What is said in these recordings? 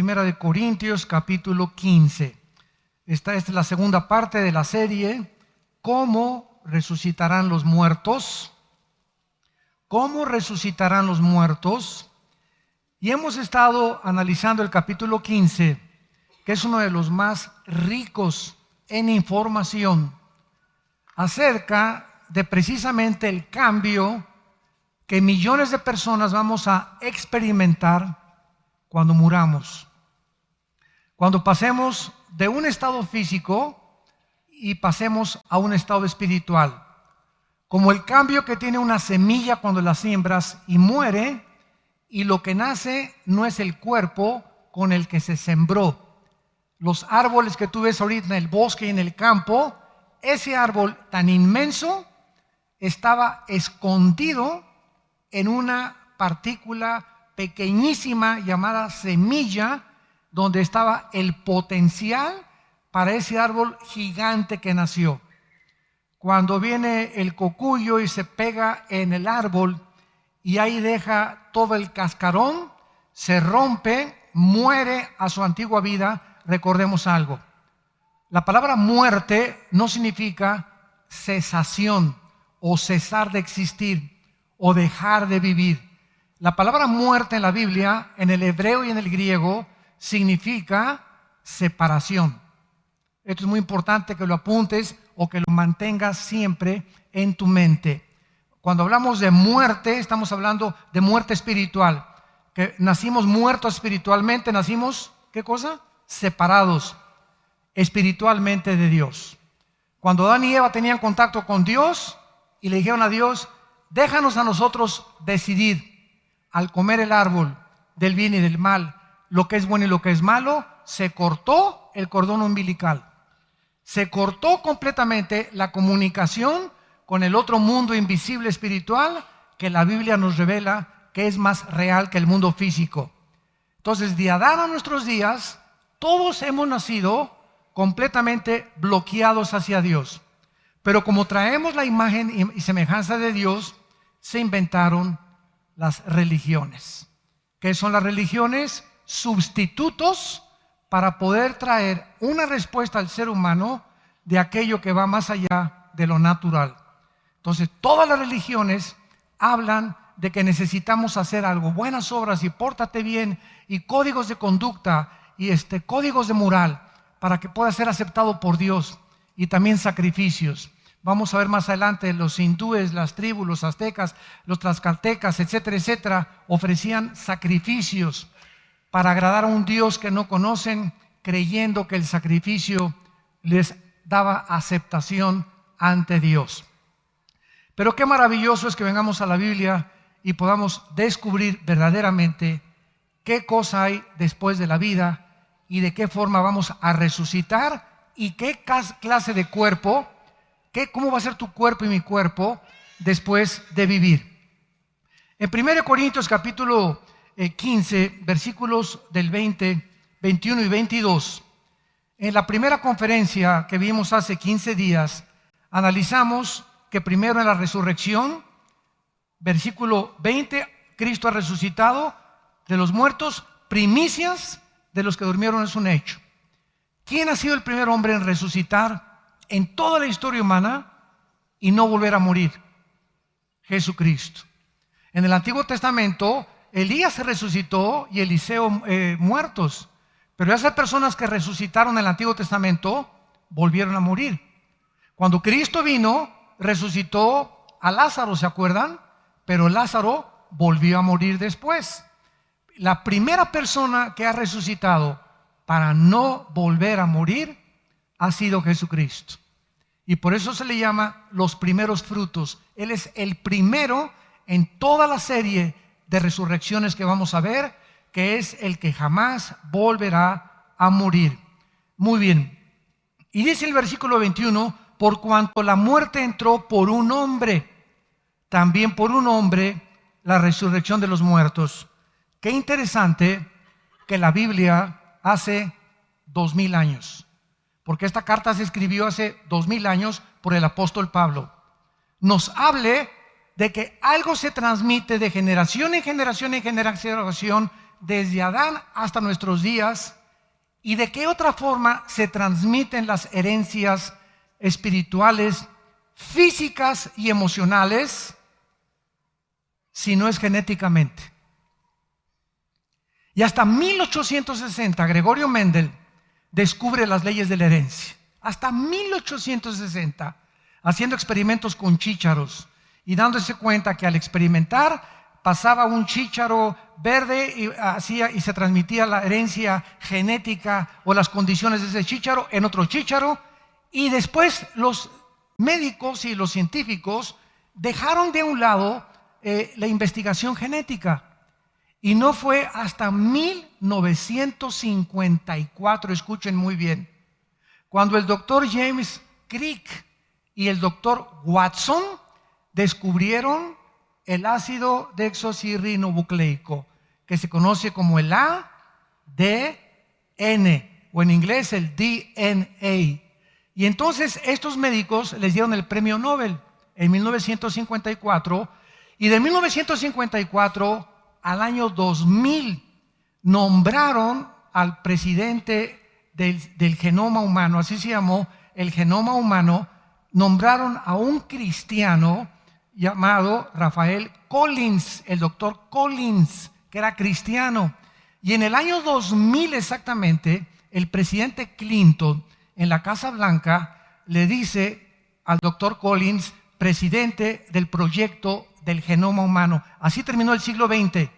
Primera de Corintios, capítulo 15. Esta es la segunda parte de la serie, ¿cómo resucitarán los muertos? ¿Cómo resucitarán los muertos? Y hemos estado analizando el capítulo 15, que es uno de los más ricos en información acerca de precisamente el cambio que millones de personas vamos a experimentar cuando muramos, cuando pasemos de un estado físico y pasemos a un estado espiritual, como el cambio que tiene una semilla cuando la siembras y muere, y lo que nace no es el cuerpo con el que se sembró. Los árboles que tú ves ahorita en el bosque y en el campo, ese árbol tan inmenso estaba escondido en una partícula pequeñísima llamada semilla, donde estaba el potencial para ese árbol gigante que nació. Cuando viene el cocuyo y se pega en el árbol y ahí deja todo el cascarón, se rompe, muere a su antigua vida. Recordemos algo: la palabra muerte no significa cesación o cesar de existir o dejar de vivir. La palabra muerte en la Biblia, en el hebreo y en el griego, significa separación. Esto es muy importante que lo apuntes o que lo mantengas siempre en tu mente. Cuando hablamos de muerte, estamos hablando de muerte espiritual. Que nacimos muertos espiritualmente, nacimos, ¿qué cosa? Separados espiritualmente de Dios. Cuando Adán y Eva tenían contacto con Dios y le dijeron a Dios: déjanos a nosotros decidir. Al comer el árbol del bien y del mal, lo que es bueno y lo que es malo, se cortó el cordón umbilical. Se cortó completamente la comunicación con el otro mundo invisible espiritual, que la Biblia nos revela que es más real que el mundo físico. Entonces, de Adán a nuestros días, todos hemos nacido completamente bloqueados hacia Dios. Pero como traemos la imagen y semejanza de Dios, se inventaron las religiones. ¿Qué son las religiones? Sustitutos para poder traer una respuesta al ser humano de aquello que va más allá de lo natural. Entonces, todas las religiones hablan de que necesitamos hacer algo, buenas obras y pórtate bien, y códigos de conducta y códigos de moral para que pueda ser aceptado por Dios, y también sacrificios. Vamos a ver más adelante, los hindúes, las tribus, los aztecas, los tlaxcaltecas, etcétera, etcétera, ofrecían sacrificios para agradar a un Dios que no conocen, creyendo que el sacrificio les daba aceptación ante Dios. Pero qué maravilloso es que vengamos a la Biblia y podamos descubrir verdaderamente qué cosa hay después de la vida y de qué forma vamos a resucitar y qué clase de cuerpo, cómo va a ser tu cuerpo y mi cuerpo después de vivir. En 1 Corintios capítulo 15, versículos del 20, 21 y 22, en la primera conferencia que vimos hace 15 días, analizamos que primero en la resurrección, versículo 20, Cristo ha resucitado de los muertos, primicias de los que durmieron es un hecho. ¿Quién ha sido el primer hombre en resucitar en toda la historia humana y no volver a morir? Jesucristo. En el Antiguo Testamento, Elías se resucitó y Eliseo muertos, pero esas personas que resucitaron en el Antiguo Testamento volvieron a morir. Cuando Cristo vino, resucitó a Lázaro, ¿se acuerdan? Pero Lázaro volvió a morir después. La primera persona que ha resucitado para no volver a morir ha sido Jesucristo. Y por eso se le llama los primeros frutos. Él es el primero en toda la serie de resurrecciones que vamos a ver, que es el que jamás volverá a morir. Muy bien. Y dice el versículo 21, por cuanto la muerte entró por un hombre, también por un hombre la resurrección de los muertos. Qué interesante que la Biblia hace 2000 años, porque esta carta se escribió hace 2000 años por el apóstol Pablo, nos hable de que algo se transmite de generación en generación en generación desde Adán hasta nuestros días. ¿Y de qué otra forma se transmiten las herencias espirituales, físicas y emocionales si no es genéticamente? Y hasta 1860 Gregorio Mendel descubre las leyes de la herencia. Hasta 1860, haciendo experimentos con chícharos y dándose cuenta que al experimentar pasaba un chícharo verde y se transmitía la herencia genética o las condiciones de ese chícharo en otro chícharo, y después los médicos y los científicos dejaron de un lado la investigación genética. Y no fue hasta 1954, escuchen muy bien, cuando el doctor James Crick y el doctor Watson descubrieron el ácido desoxirribonucleico, que se conoce como el ADN, o en inglés el DNA. Y entonces estos médicos les dieron el premio Nobel en 1954, y de 1954 al año 2000 nombraron al presidente del genoma humano, así se llamó el genoma humano, nombraron a un cristiano llamado Rafael Collins, el doctor Collins, que era cristiano. Y en el año 2000 exactamente, el presidente Clinton en la Casa Blanca le dice al doctor Collins, presidente del proyecto del genoma humano. Así terminó el siglo XX,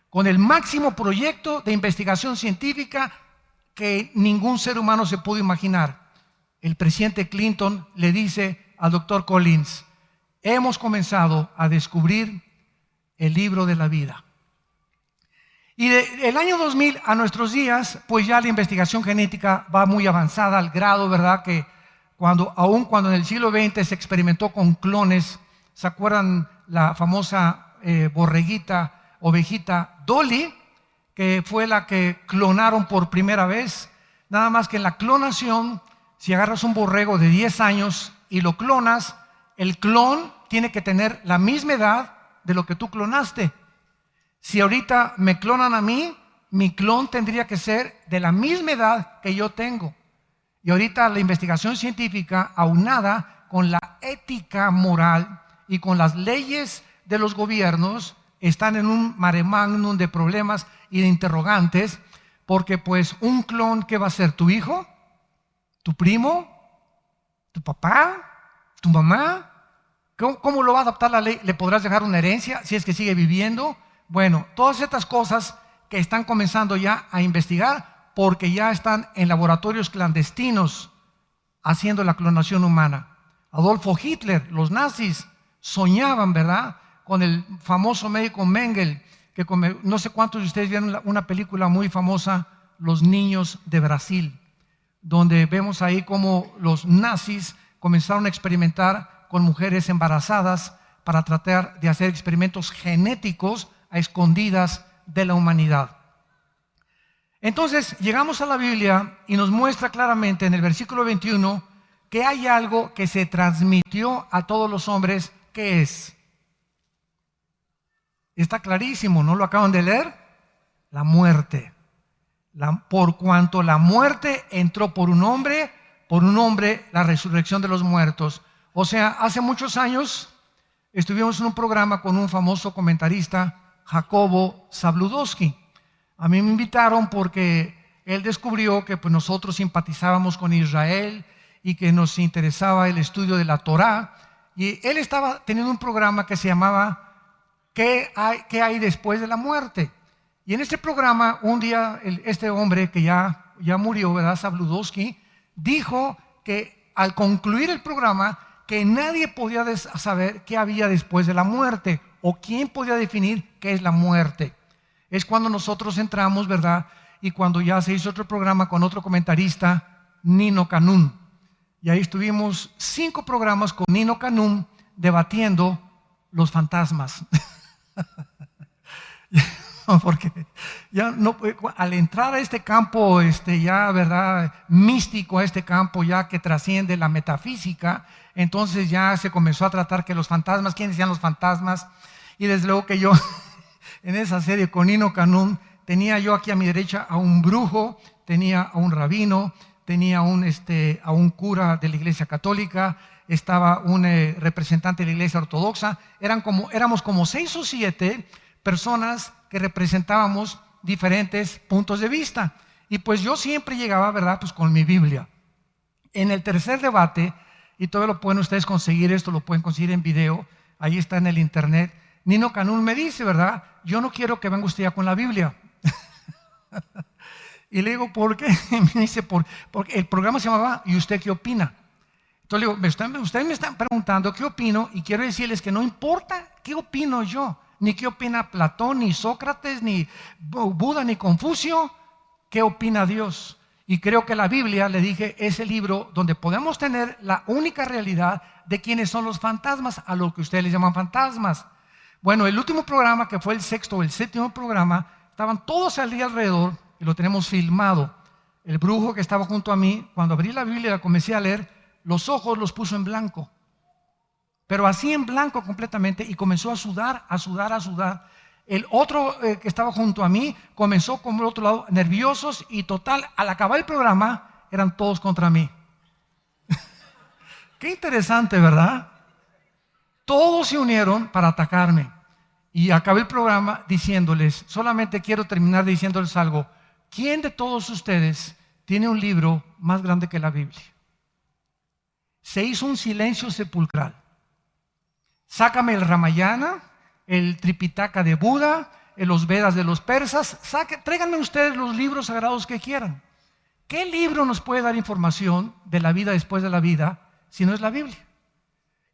con el máximo proyecto de investigación científica que ningún ser humano se pudo imaginar. El presidente Clinton le dice al doctor Collins, hemos comenzado a descubrir el libro de la vida. Y del año 2000 a nuestros días, pues ya la investigación genética va muy avanzada al grado, ¿verdad?, que aun cuando en el siglo XX se experimentó con clones, ¿se acuerdan la famosa ovejita Dolly, que fue la que clonaron por primera vez? Nada más que en la clonación, si agarras un borrego de 10 años y lo clonas, el clon tiene que tener la misma edad de lo que tú clonaste. Si ahorita me clonan a mí, mi clon tendría que ser de la misma edad que yo tengo. Y ahorita la investigación científica, aunada con la ética moral y con las leyes de los gobiernos, están en un mare magnum de problemas y de interrogantes, porque pues un clon, ¿qué va a ser? ¿Tu hijo? ¿Tu primo? ¿Tu papá? ¿Tu mamá? ¿Cómo lo va a adaptar la ley? ¿Le podrás dejar una herencia si es que sigue viviendo? Bueno, todas estas cosas que están comenzando ya a investigar, porque ya están en laboratorios clandestinos haciendo la clonación humana. Adolfo Hitler, los nazis, soñaban, ¿verdad?, con el famoso médico Mengele, que no sé cuántos de ustedes vieron una película muy famosa, Los niños de Brasil, donde vemos ahí cómo los nazis comenzaron a experimentar con mujeres embarazadas para tratar de hacer experimentos genéticos a escondidas de la humanidad. Entonces llegamos a la Biblia y nos muestra claramente en el versículo 21 que hay algo que se transmitió a todos los hombres. ¿Qué es? Está clarísimo, ¿no lo acaban de leer? La muerte. Por cuanto la muerte entró por un hombre la resurrección de los muertos. O sea, hace muchos años estuvimos en un programa con un famoso comentarista, Jacobo Zabludowski. A mí me invitaron porque él descubrió que pues, nosotros simpatizábamos con Israel y que nos interesaba el estudio de la Torá. Y él estaba teniendo un programa que se llamaba ¿Qué hay después de la muerte? Y en este programa, un día, este hombre que ya murió, ¿verdad?, Zabludowski, dijo que al concluir el programa, que nadie podía saber qué había después de la muerte o quién podía definir qué es la muerte. Es cuando nosotros entramos, ¿verdad?, y cuando ya se hizo otro programa con otro comentarista, Nino Canún. Y ahí estuvimos 5 programas con Nino Canún debatiendo los fantasmas. Porque ya no, al entrar a este campo ya, ¿verdad?, místico, a este campo ya que trasciende la metafísica, entonces ya se comenzó a tratar que los fantasmas, ¿quiénes sean los fantasmas? Y desde luego que yo en esa serie con Nino Canún tenía yo aquí a mi derecha a un brujo, tenía a un rabino, tenía a un cura de la Iglesia Católica, estaba un representante de la Iglesia Ortodoxa. Éramos como 6 o 7 personas que representábamos diferentes puntos de vista. Y pues yo siempre llegaba, ¿verdad?, pues con mi Biblia. En el tercer debate, y todavía lo pueden ustedes conseguir, esto lo pueden conseguir en video, ahí está en el internet, Nino Canún me dice, ¿verdad?, yo no quiero que venga usted ya con la Biblia. Y le digo, ¿por qué? Me dice, porque el programa se llamaba ¿Y usted qué opina? Entonces le digo, ustedes me están preguntando qué opino, y quiero decirles que no importa qué opino yo, ni qué opina Platón, ni Sócrates, ni Buda, ni Confucio, qué opina Dios. Y creo que la Biblia, le dije, es el libro donde podemos tener la única realidad de quiénes son los fantasmas, a lo que ustedes les llaman fantasmas. Bueno, el último programa, que fue el 6º o el 7º programa, estaban todos al día alrededor y lo tenemos filmado. El brujo que estaba junto a mí, cuando abrí la Biblia y la comencé a leer, los ojos los puso en blanco, pero así en blanco completamente, y comenzó a sudar, a sudar, a sudar. El otro que estaba junto a mí comenzó como el otro lado, nerviosos, y total, al acabar el programa, eran todos contra mí. Qué interesante, ¿verdad? Todos se unieron para atacarme. Y acabé el programa diciéndoles, solamente quiero terminar diciéndoles algo. ¿Quién de todos ustedes tiene un libro más grande que la Biblia? Se hizo un silencio sepulcral. Sácame el Ramayana, el Tripitaka de Buda, los Vedas de los persas. Tráiganme ustedes los libros sagrados que quieran. ¿Qué libro nos puede dar información de la vida después de la vida si no es la Biblia?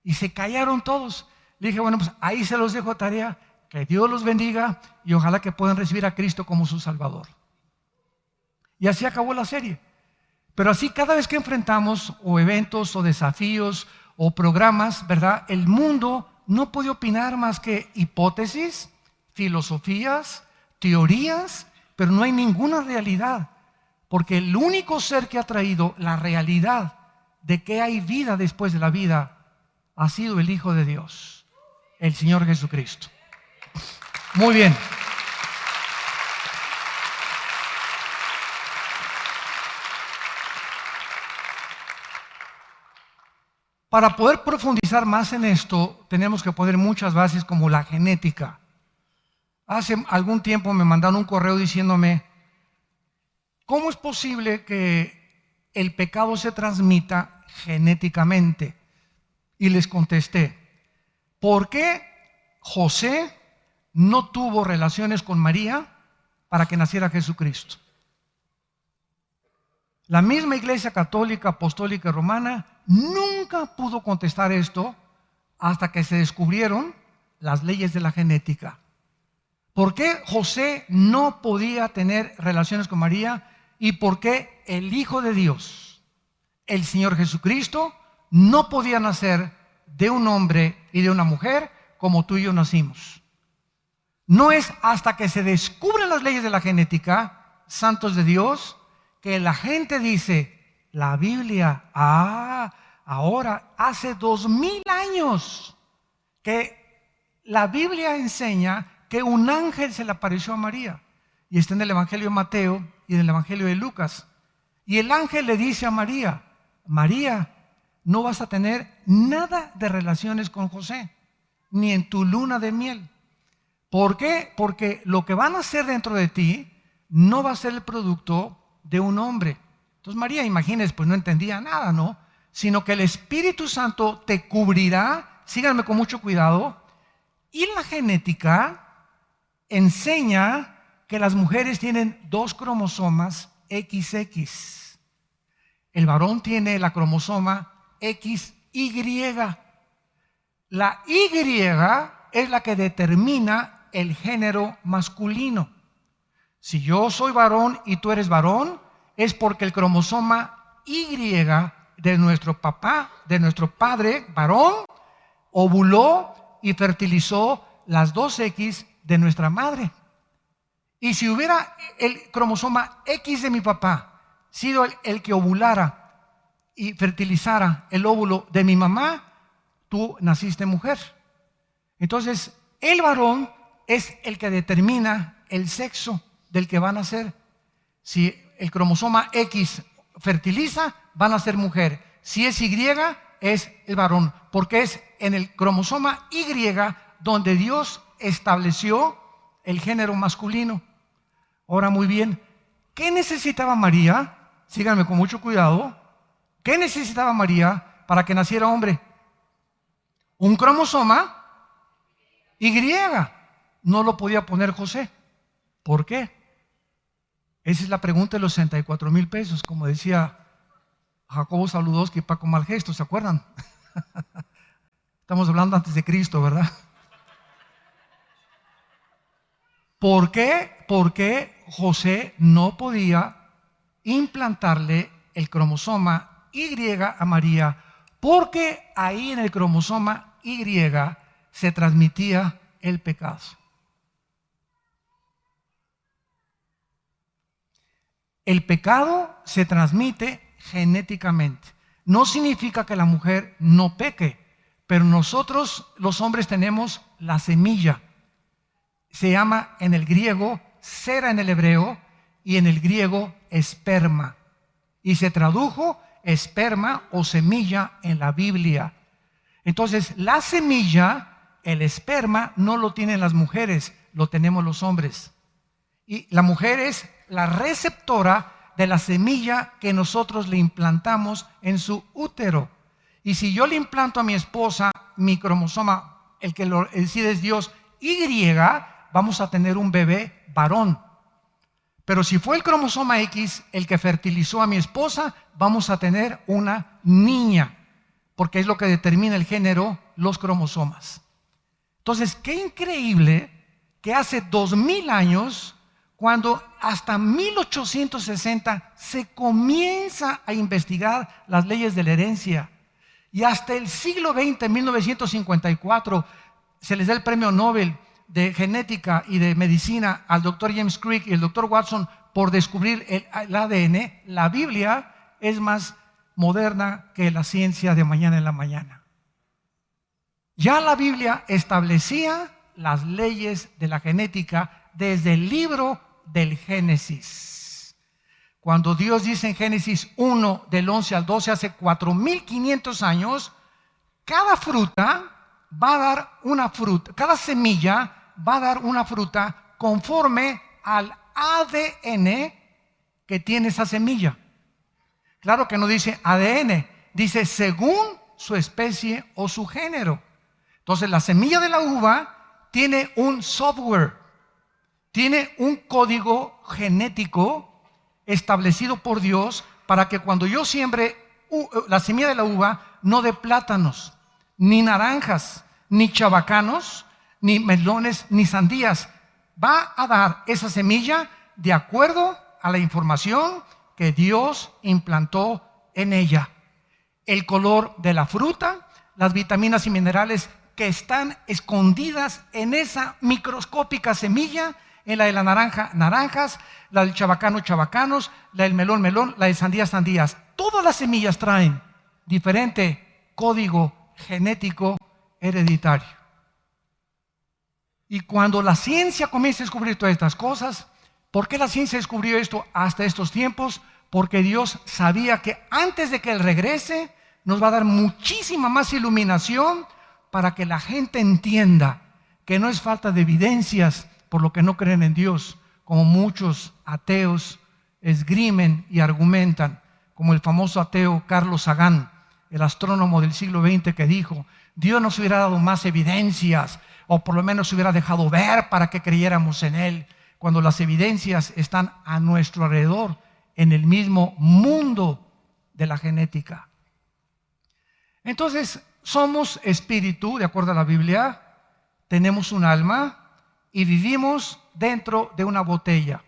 Y se callaron todos. Le dije, bueno, pues ahí se los dejo tarea. Que Dios los bendiga y ojalá que puedan recibir a Cristo como su Salvador. Y así acabó la serie. Pero así cada vez que enfrentamos o eventos o desafíos o programas, ¿verdad?, el mundo no puede opinar más que hipótesis, filosofías, teorías, pero no hay ninguna realidad. Porque el único ser que ha traído la realidad de que hay vida después de la vida ha sido el Hijo de Dios, el Señor Jesucristo. Muy bien. Para poder profundizar más en esto, tenemos que poner muchas bases como la genética. Hace algún tiempo me mandaron un correo diciéndome, ¿cómo es posible que el pecado se transmita genéticamente? Y les contesté, ¿por qué José no tuvo relaciones con María para que naciera Jesucristo? La misma Iglesia Católica, Apostólica y Romana nunca pudo contestar esto hasta que se descubrieron las leyes de la genética. ¿Por qué José no podía tener relaciones con María? ¿Y por qué el Hijo de Dios, el Señor Jesucristo, no podía nacer de un hombre y de una mujer como tú y yo nacimos? No es hasta que se descubren las leyes de la genética, santos de Dios, que la gente dice, la Biblia, ahora hace 2000 años que la Biblia enseña que un ángel se le apareció a María. Y está en el Evangelio de Mateo y en el Evangelio de Lucas. Y el ángel le dice a María, María, no vas a tener nada de relaciones con José, ni en tu luna de miel. ¿Por qué? Porque lo que van a hacer dentro de ti no va a ser el producto de un hombre. Entonces María, imagínense, pues no entendía nada, ¿no? Sino que el Espíritu Santo te cubrirá, síganme con mucho cuidado, y la genética enseña que las mujeres tienen 2 cromosomas XX. El varón tiene la cromosoma XY. La Y es la que determina el género masculino. Si yo soy varón y tú eres varón, es porque el cromosoma Y de nuestro papá, de nuestro padre varón, ovuló y fertilizó las 2X de nuestra madre. Y si hubiera el cromosoma X de mi papá sido el que ovulara y fertilizara el óvulo de mi mamá, tú naciste mujer. Entonces, el varón es el que determina el sexo. del que van a nacer. Si el cromosoma X fertiliza, van a ser mujer. Si es Y, es el varón, porque es en el cromosoma Y donde Dios estableció el género masculino. Ahora, muy bien, ¿qué necesitaba María? Síganme con mucho cuidado. ¿Qué necesitaba María para que naciera hombre? Un cromosoma Y. No lo podía poner José. ¿Por qué? Esa es la pregunta de los 64,000 pesos, como decía Jacobo Saludowski y Paco Malgesto, ¿se acuerdan? Estamos hablando antes de Cristo, ¿verdad? ¿Por qué? Porque José no podía implantarle el cromosoma Y a María, porque ahí en el cromosoma Y se transmitía el pecado. El pecado se transmite genéticamente. No significa que la mujer no peque, pero nosotros los hombres tenemos la semilla. Se llama en el griego cera en el hebreo y en el griego esperma. Y se tradujo esperma o semilla en la Biblia. Entonces, la semilla, el esperma, no lo tienen las mujeres, lo tenemos los hombres. Y la mujer es la receptora de la semilla que nosotros le implantamos en su útero. Y si yo le implanto a mi esposa mi cromosoma, el que lo decide es Dios, Y, vamos a tener un bebé varón. Pero si fue el cromosoma X el que fertilizó a mi esposa, vamos a tener una niña, porque es lo que determina el género, los cromosomas. Entonces, qué increíble que hace 2000 años, cuando hasta 1860 se comienza a investigar las leyes de la herencia, y hasta el siglo XX, 1954, se les da el premio Nobel de genética y de medicina al doctor James Crick y el doctor Watson por descubrir el ADN. La Biblia es más moderna que la ciencia de mañana en la mañana. Ya la Biblia establecía las leyes de la genética desde el libro del Génesis. Cuando Dios dice en Génesis 1, del 11 al 12, hace 4,500 años, cada fruta va a dar una fruta, cada semilla va a dar una fruta conforme al ADN que tiene esa semilla. Claro que no dice ADN, dice según su especie o su género. Entonces la semilla de la uva tiene un software, tiene un código genético establecido por Dios para que cuando yo siembre la semilla de la uva no dé plátanos, ni naranjas, ni chabacanos, ni melones, ni sandías. Va a dar esa semilla de acuerdo a la información que Dios implantó en ella. El color de la fruta, las vitaminas y minerales que están escondidas en esa microscópica semilla. En la de la naranja, naranjas, la del chabacano, chabacanos, la del melón, melón, la de sandías, sandías. Todas las semillas traen diferente código genético hereditario. Y cuando la ciencia comienza a descubrir todas estas cosas, ¿por qué la ciencia descubrió esto hasta estos tiempos? Porque Dios sabía que antes de que Él regrese, nos va a dar muchísima más iluminación para que la gente entienda que no es falta de evidencias por lo que no creen en Dios, como muchos ateos esgrimen y argumentan, como el famoso ateo Carlos Sagan, el astrónomo del siglo XX, que dijo: Dios nos hubiera dado más evidencias, o por lo menos hubiera dejado ver para que creyéramos en Él, cuando las evidencias están a nuestro alrededor, en el mismo mundo de la genética. Entonces, somos espíritu, de acuerdo a la Biblia, tenemos un alma y vivimos dentro de una botella,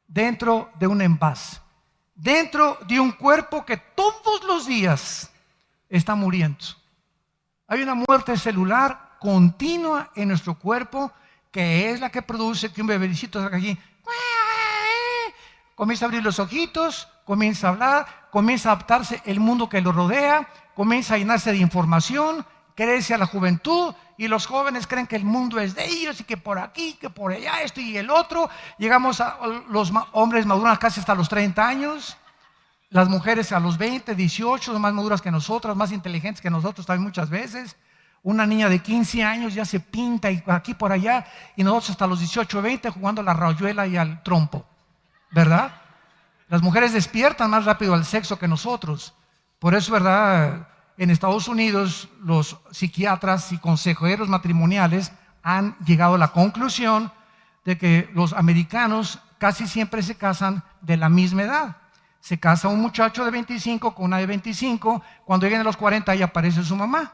dentro de un envase, dentro de un cuerpo que todos los días está muriendo. Hay una muerte celular continua en nuestro cuerpo, que es la que produce que un bebecito salga aquí, comienza a abrir los ojitos, comienza a hablar, comienza a adaptarse el mundo que lo rodea, comienza a llenarse de información, crece a la juventud y los jóvenes creen que el mundo es de ellos y que por aquí, que por allá, esto y el otro. Llegamos a los hombres maduran casi hasta los 30 años, las mujeres a los 20, 18, son más maduras que nosotras, más inteligentes que nosotros también muchas veces. Una niña de 15 años ya se pinta y aquí por allá, y nosotros hasta los 18, 20 jugando a la rayuela y al trompo, ¿verdad? Las mujeres despiertan más rápido al sexo que nosotros. Por eso, ¿verdad? En Estados Unidos los psiquiatras y consejeros matrimoniales han llegado a la conclusión de que los americanos casi siempre se casan de la misma edad. Se casa un muchacho de 25 con una de 25, cuando lleguen a los 40 ya aparece su mamá.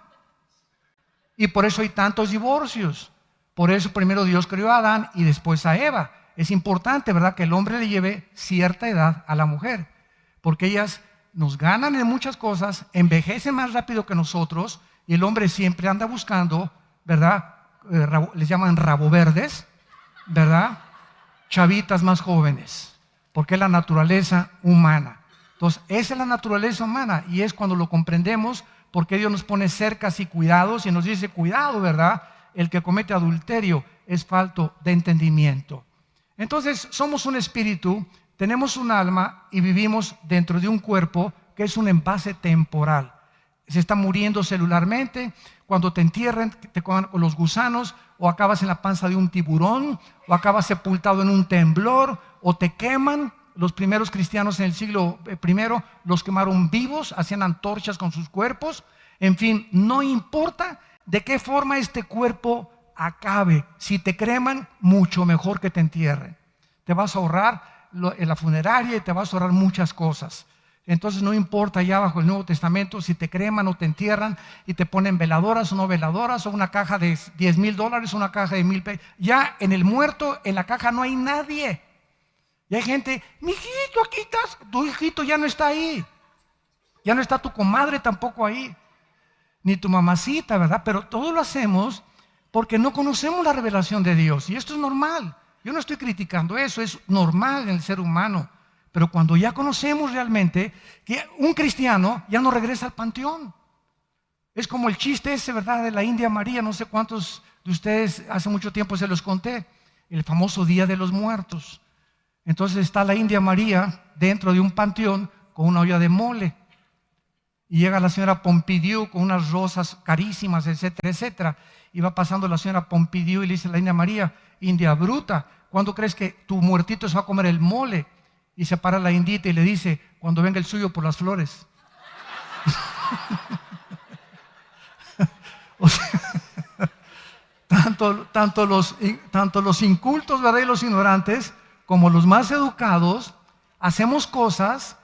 Y por eso hay tantos divorcios. Por eso primero Dios creó a Adán y después a Eva. Es importante, ¿verdad?, que el hombre le lleve cierta edad a la mujer, porque ellas nos ganan en muchas cosas, envejecen más rápido que nosotros, y el hombre siempre anda buscando, ¿verdad? Les llaman rabo verdes, ¿verdad? Chavitas más jóvenes, porque es la naturaleza humana. Entonces, esa es la naturaleza humana, y es cuando lo comprendemos, porque Dios nos pone cercas y cuidados, y nos dice, cuidado, ¿verdad? El que comete adulterio es falto de entendimiento. Entonces, somos un espíritu, tenemos un alma y vivimos dentro de un cuerpo que es un envase temporal. Se está muriendo celularmente. Cuando te entierren, te coman los gusanos, o acabas en la panza de un tiburón, o acabas sepultado en un temblor, o te queman. Los primeros cristianos en el siglo I los quemaron vivos, hacían antorchas con sus cuerpos. En fin, no importa de qué forma este cuerpo acabe. Si te creman, mucho mejor que te entierren. Te vas a ahorrar en la funeraria y te vas a ahorrar muchas cosas. Entonces no importa ya bajo el Nuevo Testamento si te creman o te entierran y te ponen veladoras o no veladoras, o una caja de $10,000 o una caja de 1,000 pesos. Ya en el muerto, en la caja no hay nadie. Y hay gente, mijito, aquí estás, tu hijito ya no está ahí. Ya no está tu comadre tampoco ahí, ni tu mamacita, ¿verdad? Pero todo lo hacemos porque no conocemos la revelación de Dios, y esto es normal. Yo no estoy criticando eso, es normal en el ser humano. Pero cuando ya conocemos realmente que un cristiano ya no regresa al panteón. Es como el chiste ese, ¿verdad?, de la India María. No sé cuántos de ustedes hace mucho tiempo se los conté. El famoso Día de los Muertos. Entonces está la India María dentro de un panteón con una olla de mole. Y llega la señora Pompidou con unas rosas carísimas, etcétera, etcétera. Y va pasando la señora Pompidou y le dice a la India María, India bruta, ¿cuándo crees que tu muertito se va a comer el mole? Y se para la indita y le dice, cuando venga el suyo por las flores. O sea, tanto los incultos, ¿verdad?, y los ignorantes, como los más educados, hacemos cosas,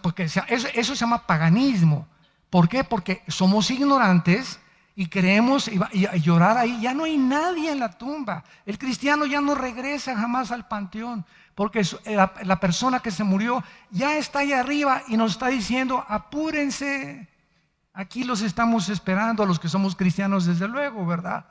porque eso se llama paganismo. ¿Por qué? Porque somos ignorantes y creemos, y a llorar ahí, ya no hay nadie en la tumba. El cristiano ya no regresa jamás al panteón, porque la persona que se murió ya está ahí arriba y nos está diciendo, apúrense, aquí los estamos esperando, a los que somos cristianos desde luego, ¿verdad?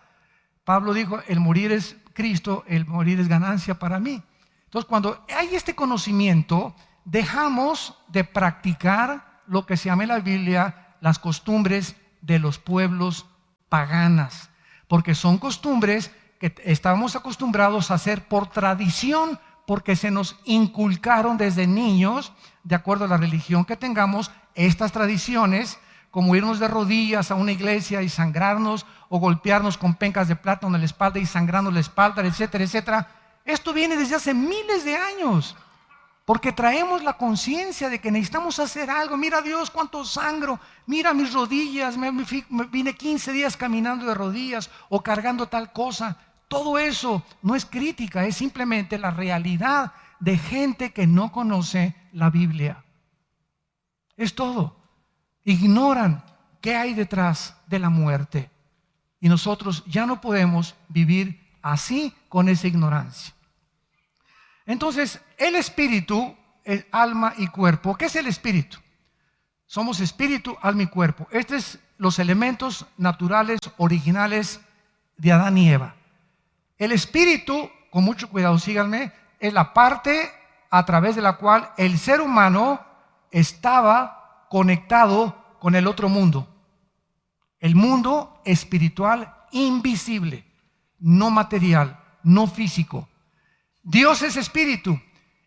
Pablo dijo, el morir es Cristo, el morir es ganancia para mí. Entonces, cuando hay este conocimiento, dejamos de practicar lo que se llama en la Biblia las costumbres de los pueblos paganas, porque son costumbres que estábamos acostumbrados a hacer por tradición, porque se nos inculcaron desde niños, de acuerdo a la religión que tengamos, estas tradiciones, como irnos de rodillas a una iglesia y sangrarnos, o golpearnos con pencas de plátano en la espalda y sangrarnos la espalda, etcétera, etcétera. Esto viene desde hace miles de años, porque traemos la conciencia de que necesitamos hacer algo. Mira, Dios, cuánto sangro, mira mis rodillas, me vine 15 días caminando de rodillas o cargando tal cosa. Todo eso no es crítica, es simplemente la realidad de gente que no conoce la Biblia. Es todo. Ignoran qué hay detrás de la muerte. Y nosotros ya no podemos vivir así con esa ignorancia. Entonces, el espíritu, el alma y cuerpo. ¿Qué es el espíritu? Somos espíritu, alma y cuerpo. Estos son los elementos naturales, originales de Adán y Eva. El espíritu, con mucho cuidado, síganme, es la parte a través de la cual el ser humano estaba conectado con el otro mundo. El mundo espiritual invisible, no material, no físico. Dios es espíritu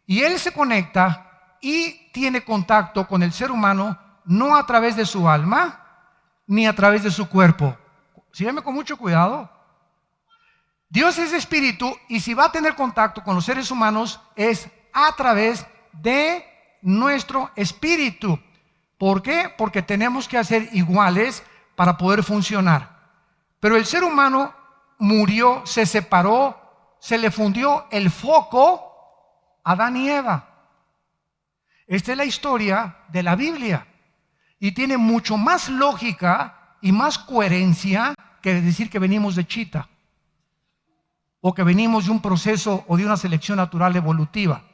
y Él se conecta y tiene contacto con el ser humano no a través de su alma ni a través de su cuerpo. Sígueme con mucho cuidado. Dios es espíritu y si va a tener contacto con los seres humanos es a través de nuestro espíritu. ¿Por qué? Porque tenemos que hacer iguales para poder funcionar. Pero el ser humano murió, se separó, se le fundió el foco a Adán y Eva. Esta es la historia de la Biblia y tiene mucho más lógica y más coherencia que decir que venimos de chita o que venimos de un proceso o de una selección natural evolutiva.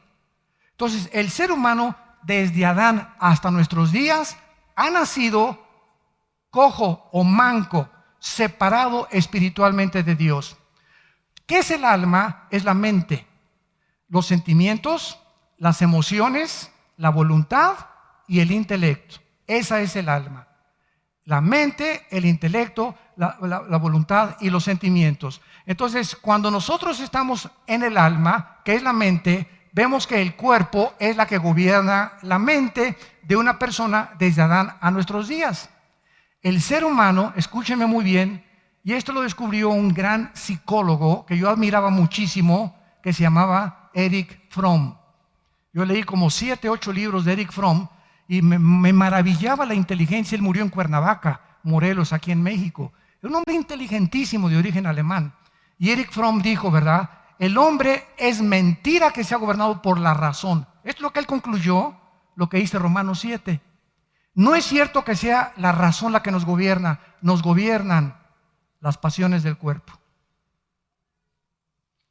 Entonces, el ser humano desde Adán hasta nuestros días ha nacido cojo o manco, separado espiritualmente de Dios. ¿Qué es el alma? Es la mente, los sentimientos, las emociones, la voluntad y el intelecto. Esa es el alma. La mente, el intelecto, la voluntad y los sentimientos. Entonces, cuando nosotros estamos en el alma, que es la mente, vemos que el cuerpo es la que gobierna la mente de una persona desde Adán a nuestros días. El ser humano, escúchenme muy bien, y esto lo descubrió un gran psicólogo que yo admiraba muchísimo, que se llamaba Erich Fromm. Yo leí como 7, 8 libros de Erich Fromm y me maravillaba la inteligencia. Él murió en Cuernavaca, Morelos, aquí en México. Era un hombre inteligentísimo de origen alemán. Y Erich Fromm dijo, ¿verdad? El hombre es mentira que sea gobernado por la razón. Es lo que él concluyó, lo que dice Romanos 7. No es cierto que sea la razón la que nos gobiernan las pasiones del cuerpo.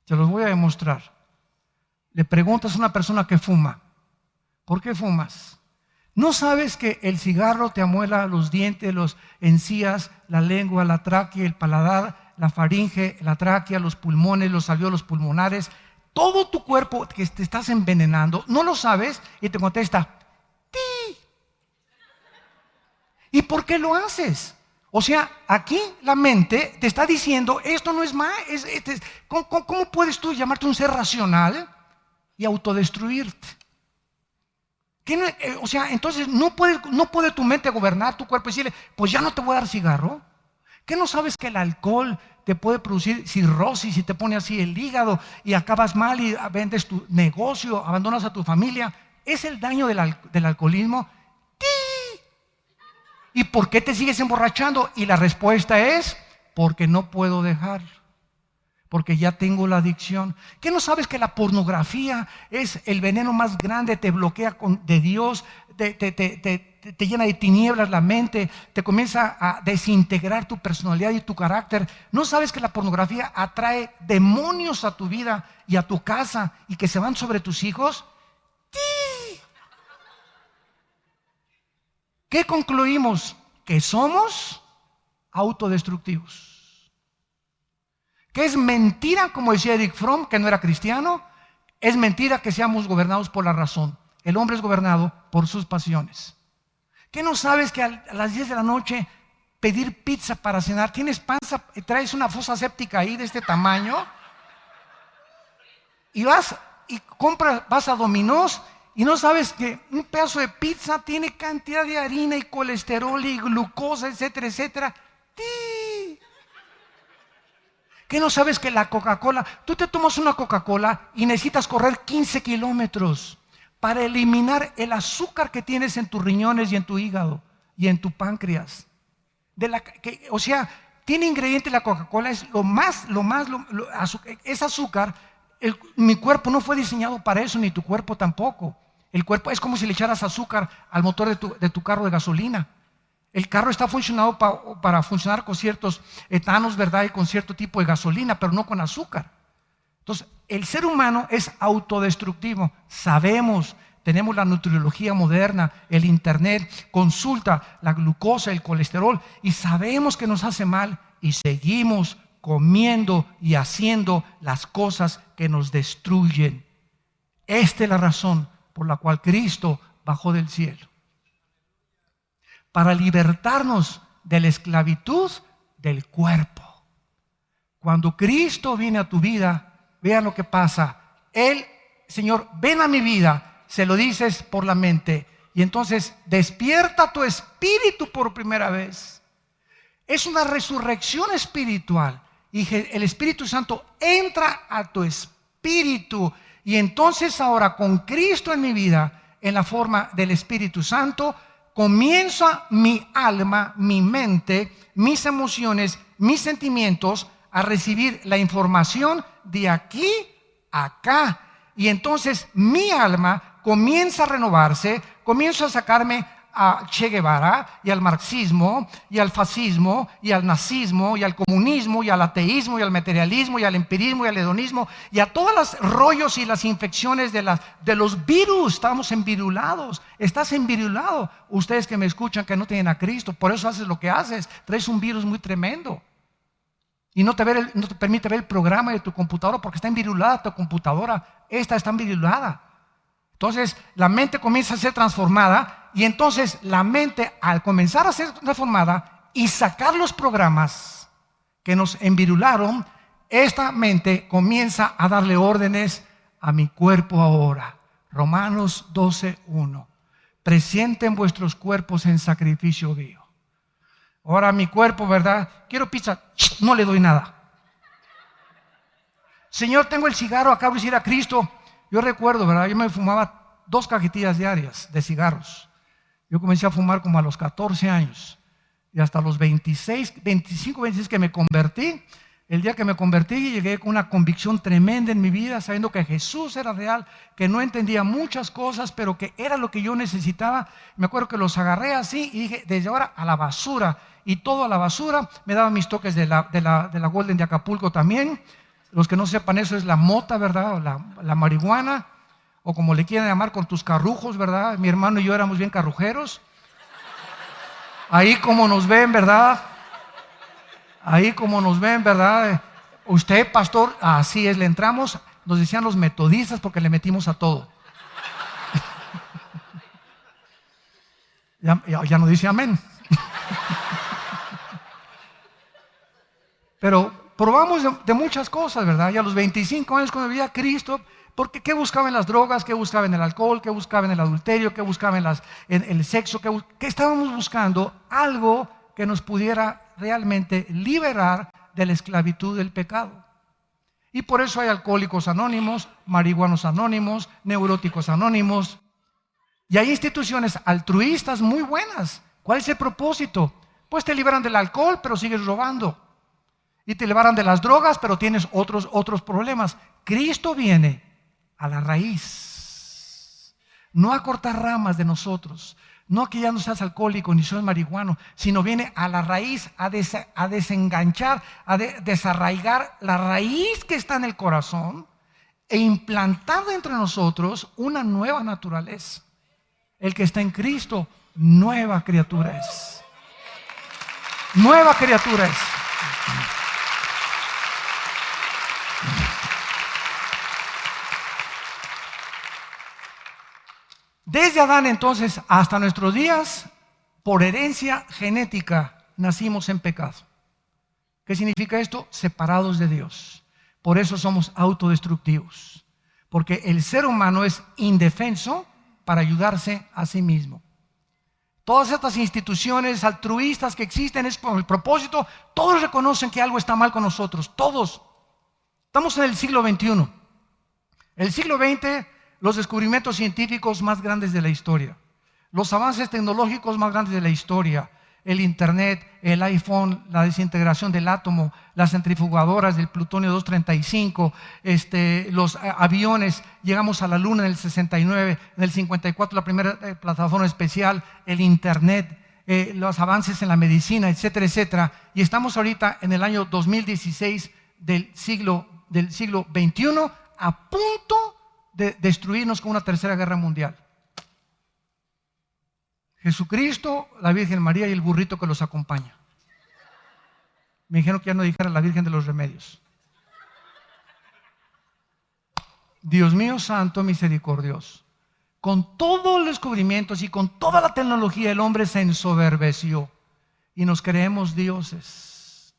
Se los voy a demostrar. Le preguntas a una persona que fuma, ¿por qué fumas? ¿No sabes que el cigarro te amuela los dientes, las encías, la lengua, la tráquea, el paladar, la faringe, la tráquea, los pulmones, los alvéolos pulmonares, todo tu cuerpo que te estás envenenando? ¿No lo sabes? Y te contesta, ¡ti! ¿Y por qué lo haces? O sea, aquí la mente te está diciendo, esto no es más, ¿cómo puedes tú llamarte un ser racional y autodestruirte? O sea, entonces no puede tu mente gobernar tu cuerpo y decirle, pues ya no te voy a dar cigarro. ¿Qué no sabes que el alcohol te puede producir cirrosis y te pone así el hígado y acabas mal y vendes tu negocio, abandonas a tu familia? ¿Es el daño del alcoholismo? ¡Sí! ¿Y por qué te sigues emborrachando? Y la respuesta es, porque no puedo dejarlo. Porque ya tengo la adicción. ¿Qué no sabes que la pornografía es el veneno más grande? Te bloquea de Dios, te llena de tinieblas la mente, te comienza a desintegrar tu personalidad y tu carácter. ¿No sabes que la pornografía atrae demonios a tu vida y a tu casa y que se van sobre tus hijos? ¡Sí! ¿Qué concluimos? Que somos autodestructivos. Que es mentira, como decía Erich Fromm, que no era cristiano, es mentira que seamos gobernados por la razón. El hombre es gobernado por sus pasiones. ¿Qué no sabes que a las 10 de la noche pedir pizza para cenar? Tienes panza, traes una fosa séptica ahí de este tamaño y vas a Domino's y no sabes que un pedazo de pizza tiene cantidad de harina y colesterol y glucosa, etcétera, etcétera. ¡Sí! ¿Qué no sabes que la Coca-Cola, tú te tomas una Coca-Cola y necesitas correr 15 kilómetros para eliminar el azúcar que tienes en tus riñones y en tu hígado y en tu páncreas? O sea, tiene ingrediente la Coca-Cola, es es azúcar. Mi cuerpo no fue diseñado para eso, ni tu cuerpo tampoco. El cuerpo es como si le echaras azúcar al motor de tu carro de gasolina. El carro está funcionado para funcionar con ciertos etanos, ¿verdad? Y con cierto tipo de gasolina, pero no con azúcar. Entonces, el ser humano es autodestructivo. Sabemos, tenemos la nutriología moderna, el internet, consulta la glucosa, el colesterol, y sabemos que nos hace mal y seguimos comiendo y haciendo las cosas que nos destruyen. Esta es la razón por la cual Cristo bajó del cielo. Para libertarnos de la esclavitud del cuerpo. Cuando Cristo viene a tu vida, vean lo que pasa. Él, Señor, ven a mi vida, se lo dices por la mente. Y entonces despierta tu espíritu por primera vez. Es una resurrección espiritual. Y el Espíritu Santo entra a tu espíritu. Y entonces ahora con Cristo en mi vida, en la forma del Espíritu Santo, comienza mi alma, mi mente, mis emociones, mis sentimientos a recibir la información de aquí a acá. Y entonces mi alma comienza a renovarse, comienzo a sacarme a Che Guevara y al marxismo y al fascismo y al nazismo y al comunismo y al ateísmo y al materialismo y al empirismo y al hedonismo y a todos los rollos y las infecciones de los virus. Estamos envirulados. Estás envirulado. Ustedes que me escuchan que no tienen a Cristo, por eso haces lo que haces. Traes un virus muy tremendo y no te permite ver el programa de tu computadora porque está envirulada tu computadora. Esta está envirulada. Entonces la mente comienza a ser transformada. Y entonces la mente, al comenzar a ser transformada y sacar los programas que nos envirularon, esta mente comienza a darle órdenes a mi cuerpo ahora. Romanos 12:1. Presenten vuestros cuerpos en sacrificio vivo. Ahora mi cuerpo, ¿verdad? Quiero pizza, no le doy nada. Señor, tengo el cigarro, acabo de ir a Cristo. Yo recuerdo, ¿verdad? Yo me fumaba 2 cajetillas diarias de cigarros. Yo comencé a fumar como a los 14 años y hasta los 25, 26 que me convertí. El día que me convertí llegué con una convicción tremenda en mi vida, sabiendo que Jesús era real, que no entendía muchas cosas, pero que era lo que yo necesitaba. Me acuerdo que los agarré así y dije, desde ahora a la basura. Y todo a la basura. Me daban mis toques de la Golden de Acapulco también. Los que no sepan, eso es la mota, ¿verdad? La marihuana. O como le quieran llamar, con tus carrujos, ¿verdad? Mi hermano y yo éramos bien carrujeros. Ahí como nos ven, ¿verdad? Ahí como nos ven, ¿verdad? Usted, pastor, así es, le entramos, nos decían los metodistas porque le metimos a todo. Ya no dice amén. Pero probamos de muchas cosas, ¿verdad? Y a los 25 años cuando vivía Cristo, porque ¿qué buscaba en las drogas? ¿Qué buscaba en el alcohol? ¿Qué buscaba en el adulterio? ¿Qué buscaba en el sexo? ¿Qué estábamos buscando? Algo que nos pudiera realmente liberar de la esclavitud del pecado. Y por eso hay alcohólicos anónimos, marihuanos anónimos, neuróticos anónimos. Y hay instituciones altruistas muy buenas. ¿Cuál es el propósito? Pues te liberan del alcohol, pero sigues robando. Y te liberan de las drogas, pero tienes otros problemas. Cristo viene a la raíz, no a cortar ramas de nosotros, no a que ya no seas alcohólico ni seas marihuano, sino viene a la raíz, a desenganchar, a desarraigar la raíz que está en el corazón e implantar dentro de nosotros una nueva naturaleza. El que está en Cristo, nueva criatura es. Nueva criatura es. Desde Adán entonces hasta nuestros días, por herencia genética, nacimos en pecado. ¿Qué significa esto? Separados de Dios. Por eso somos autodestructivos. Porque el ser humano es indefenso para ayudarse a sí mismo. Todas estas instituciones altruistas que existen es con el propósito, todos reconocen que algo está mal con nosotros, todos. Estamos en el siglo XXI. El siglo XX, los descubrimientos científicos más grandes de la historia, los avances tecnológicos más grandes de la historia, el internet, el iPhone, la desintegración del átomo, las centrifugadoras del plutonio 235, los aviones, llegamos a la luna en el 69, en el 54 la primera plataforma especial, el internet, los avances en la medicina, etcétera, etcétera. Y estamos ahorita en el año 2016 del siglo XXI, a punto de destruirnos con una tercera guerra mundial. Jesucristo, la Virgen María y el burrito que los acompaña. Me dijeron que ya no dijera la Virgen de los Remedios. Dios mío santo, misericordioso. Con todos los descubrimientos y con toda la tecnología, el hombre se ensoberbeció y nos creemos dioses.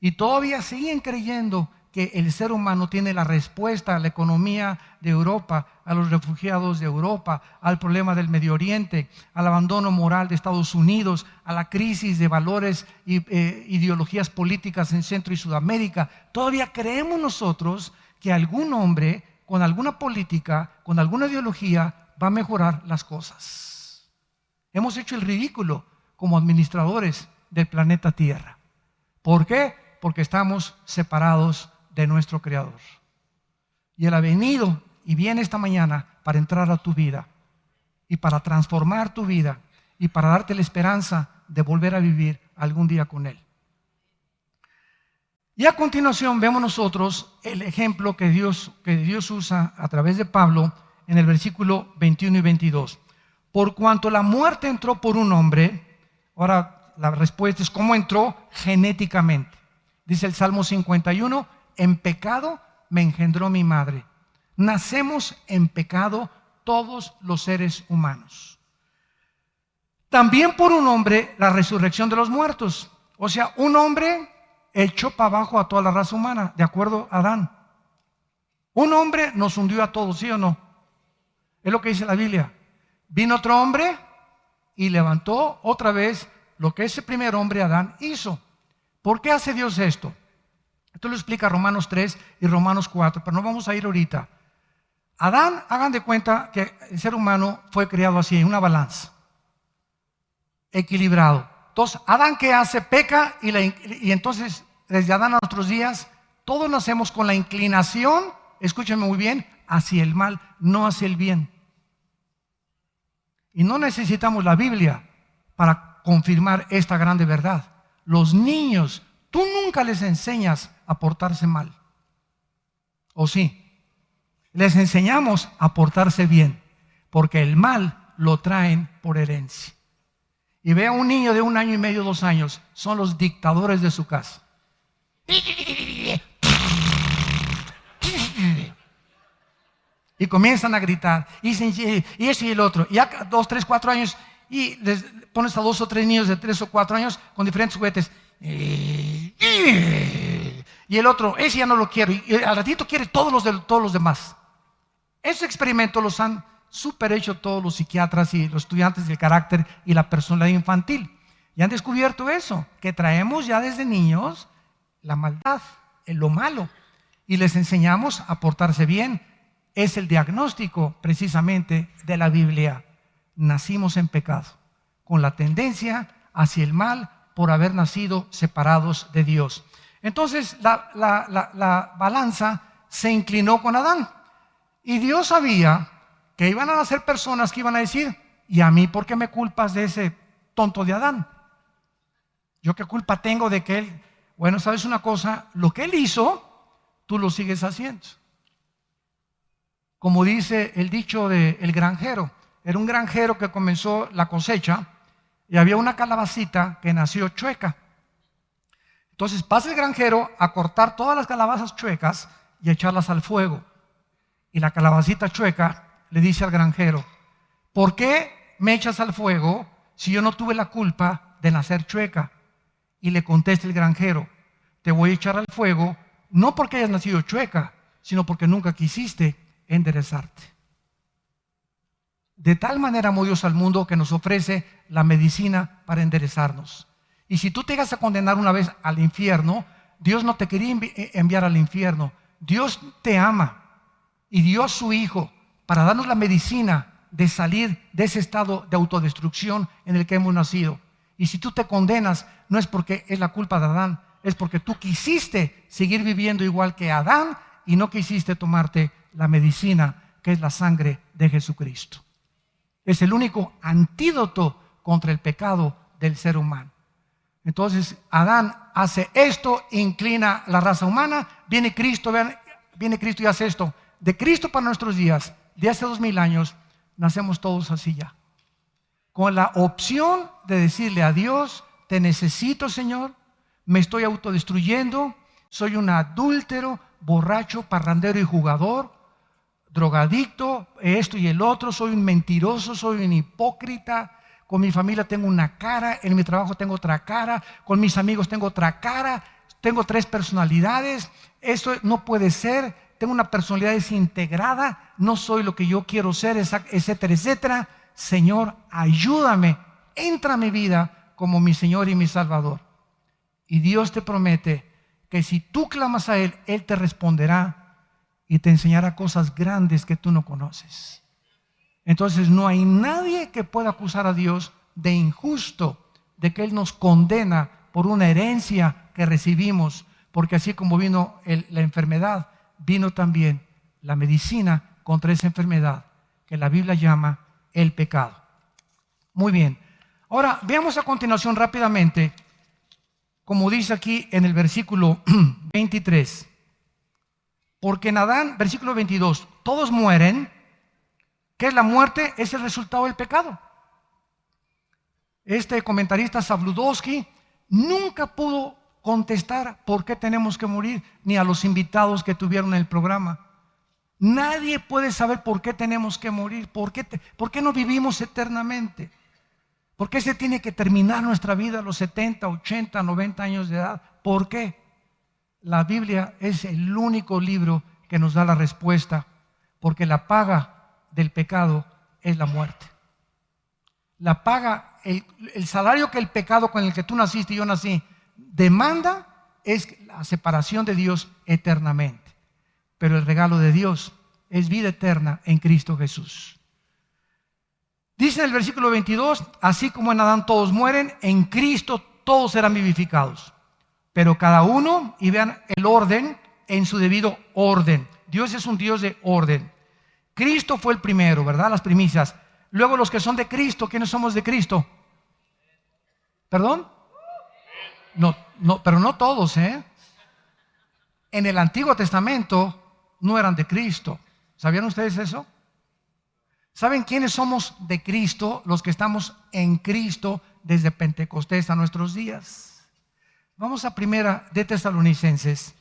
Y todavía siguen creyendo que el ser humano tiene la respuesta a la economía de Europa, a los refugiados de Europa, al problema del Medio Oriente, al abandono moral de Estados Unidos, a la crisis de valores e ideologías políticas en Centro y Sudamérica. Todavía creemos nosotros que algún hombre con alguna política, con alguna ideología, va a mejorar las cosas. Hemos hecho el ridículo como administradores del planeta Tierra. ¿Por qué? Porque estamos separados de nuestro Creador. Y Él ha venido y viene esta mañana para entrar a tu vida y para transformar tu vida y para darte la esperanza de volver a vivir algún día con Él. Y a continuación vemos nosotros el ejemplo que Dios usa a través de Pablo en el versículo 21 y 22. Por cuanto la muerte entró por un hombre, ahora la respuesta es ¿cómo entró? Genéticamente. Dice el Salmo 51, en pecado me engendró mi madre. Nacemos en pecado todos los seres humanos. También por un hombre la resurrección de los muertos. O sea, un hombre echó para abajo a toda la raza humana, de acuerdo a Adán. Un hombre nos hundió a todos, ¿sí o no? Es lo que dice la Biblia. Vino otro hombre y levantó otra vez lo que ese primer hombre, Adán, hizo. ¿Por qué hace Dios esto? Esto lo explica Romanos 3 y Romanos 4, pero no vamos a ir ahorita. Adán, hagan de cuenta que el ser humano fue creado así, en una balanza, equilibrado. Entonces, Adán, ¿qué hace? Peca y entonces, desde Adán a nuestros días, todos nacemos con la inclinación, escúchenme muy bien, hacia el mal, no hacia el bien. Y no necesitamos la Biblia para confirmar esta grande verdad. Los niños, tú nunca les enseñas a portarse mal. ¿O sí? Les enseñamos a portarse bien, porque el mal lo traen por herencia. Y ve a un niño de 1 año y medio, 2 años, son los dictadores de su casa. Y comienzan a gritar, y eso y el otro. Y ya 2, 3, 4 años, y les pones a 2 o 3 niños de 3 o 4 años con diferentes juguetes. Y el otro, ese ya no lo quiero. Y al ratito quiere todos los demás. Esos experimentos los han super hecho todos los psiquiatras y los estudiantes del carácter y la personalidad infantil. Y han descubierto eso, que traemos ya desde niños la maldad, lo malo. Y les enseñamos a portarse bien. Es el diagnóstico precisamente de la Biblia. Nacimos en pecado, con la tendencia hacia el mal por haber nacido separados de Dios. Entonces la balanza se inclinó con Adán. Y Dios sabía que iban a nacer personas que iban a decir, ¿y a mí por qué me culpas de ese tonto de Adán? ¿Yo qué culpa tengo de que él? Bueno, ¿sabes una cosa? Lo que él hizo, tú lo sigues haciendo. Como dice el dicho del granjero. Era un granjero que comenzó la cosecha y había una calabacita que nació chueca. Entonces pasa el granjero a cortar todas las calabazas chuecas y a echarlas al fuego. Y la calabacita chueca le dice al granjero, ¿por qué me echas al fuego si yo no tuve la culpa de nacer chueca? Y le contesta el granjero, te voy a echar al fuego no porque hayas nacido chueca, sino porque nunca quisiste enderezarte. De tal manera amó Dios al mundo que nos ofrece la medicina para enderezarnos. Y si tú te llegas a condenar una vez al infierno, Dios no te quería enviar al infierno. Dios te ama y dio a su Hijo para darnos la medicina de salir de ese estado de autodestrucción en el que hemos nacido. Y si tú te condenas, no es porque es la culpa de Adán, es porque tú quisiste seguir viviendo igual que Adán y no quisiste tomarte la medicina que es la sangre de Jesucristo. Es el único antídoto contra el pecado del ser humano. Entonces Adán hace esto, inclina la raza humana, viene Cristo y hace esto. De Cristo para nuestros días, de hace 2000 años, nacemos todos así ya. Con la opción de decirle a Dios, te necesito, Señor, me estoy autodestruyendo, soy un adúltero, borracho, parrandero y jugador, drogadicto, esto y el otro, soy un mentiroso, soy un hipócrita, con mi familia tengo una cara, en mi trabajo tengo otra cara, con mis amigos tengo otra cara, tengo 3 personalidades, esto no puede ser, tengo una personalidad desintegrada, no soy lo que yo quiero ser, etcétera, etcétera. Señor, ayúdame, entra a mi vida como mi Señor y mi Salvador. Y Dios te promete que si tú clamas a Él, Él te responderá y te enseñará cosas grandes que tú no conoces. Entonces no hay nadie que pueda acusar a Dios de injusto, de que Él nos condena por una herencia que recibimos, porque así como vino la enfermedad, vino también la medicina contra esa enfermedad que la Biblia llama el pecado. Muy bien, ahora veamos a continuación rápidamente, como dice aquí en el versículo 23, porque en Adán, versículo 22, todos mueren. ¿Qué es la muerte? Es el resultado del pecado. Este comentarista Sabludowski nunca pudo contestar por qué tenemos que morir, ni a los invitados que tuvieron en el programa. Nadie puede saber por qué tenemos que morir, por qué no vivimos eternamente, por qué se tiene que terminar nuestra vida a los 70, 80, 90 años de edad. ¿Por qué? La Biblia es el único libro que nos da la respuesta, porque la paga del pecado es la muerte. La paga, el salario que el pecado con el que tú naciste y yo nací demanda es la separación de Dios eternamente. Pero el regalo de Dios es vida eterna en Cristo Jesús. Dice en el versículo 22, así como en Adán todos mueren, en Cristo todos serán vivificados. Pero cada uno, y vean el orden, en su debido orden. Dios es un Dios de orden. Cristo fue el primero, ¿verdad? Las primicias. Luego los que son de Cristo, ¿quiénes somos de Cristo? ¿Perdón? No, pero no todos, ¿eh? En el Antiguo Testamento no eran de Cristo. ¿Sabían ustedes eso? ¿Saben quiénes somos de Cristo? Los que estamos en Cristo desde Pentecostés a nuestros días. Vamos a primera de Tesalonicenses,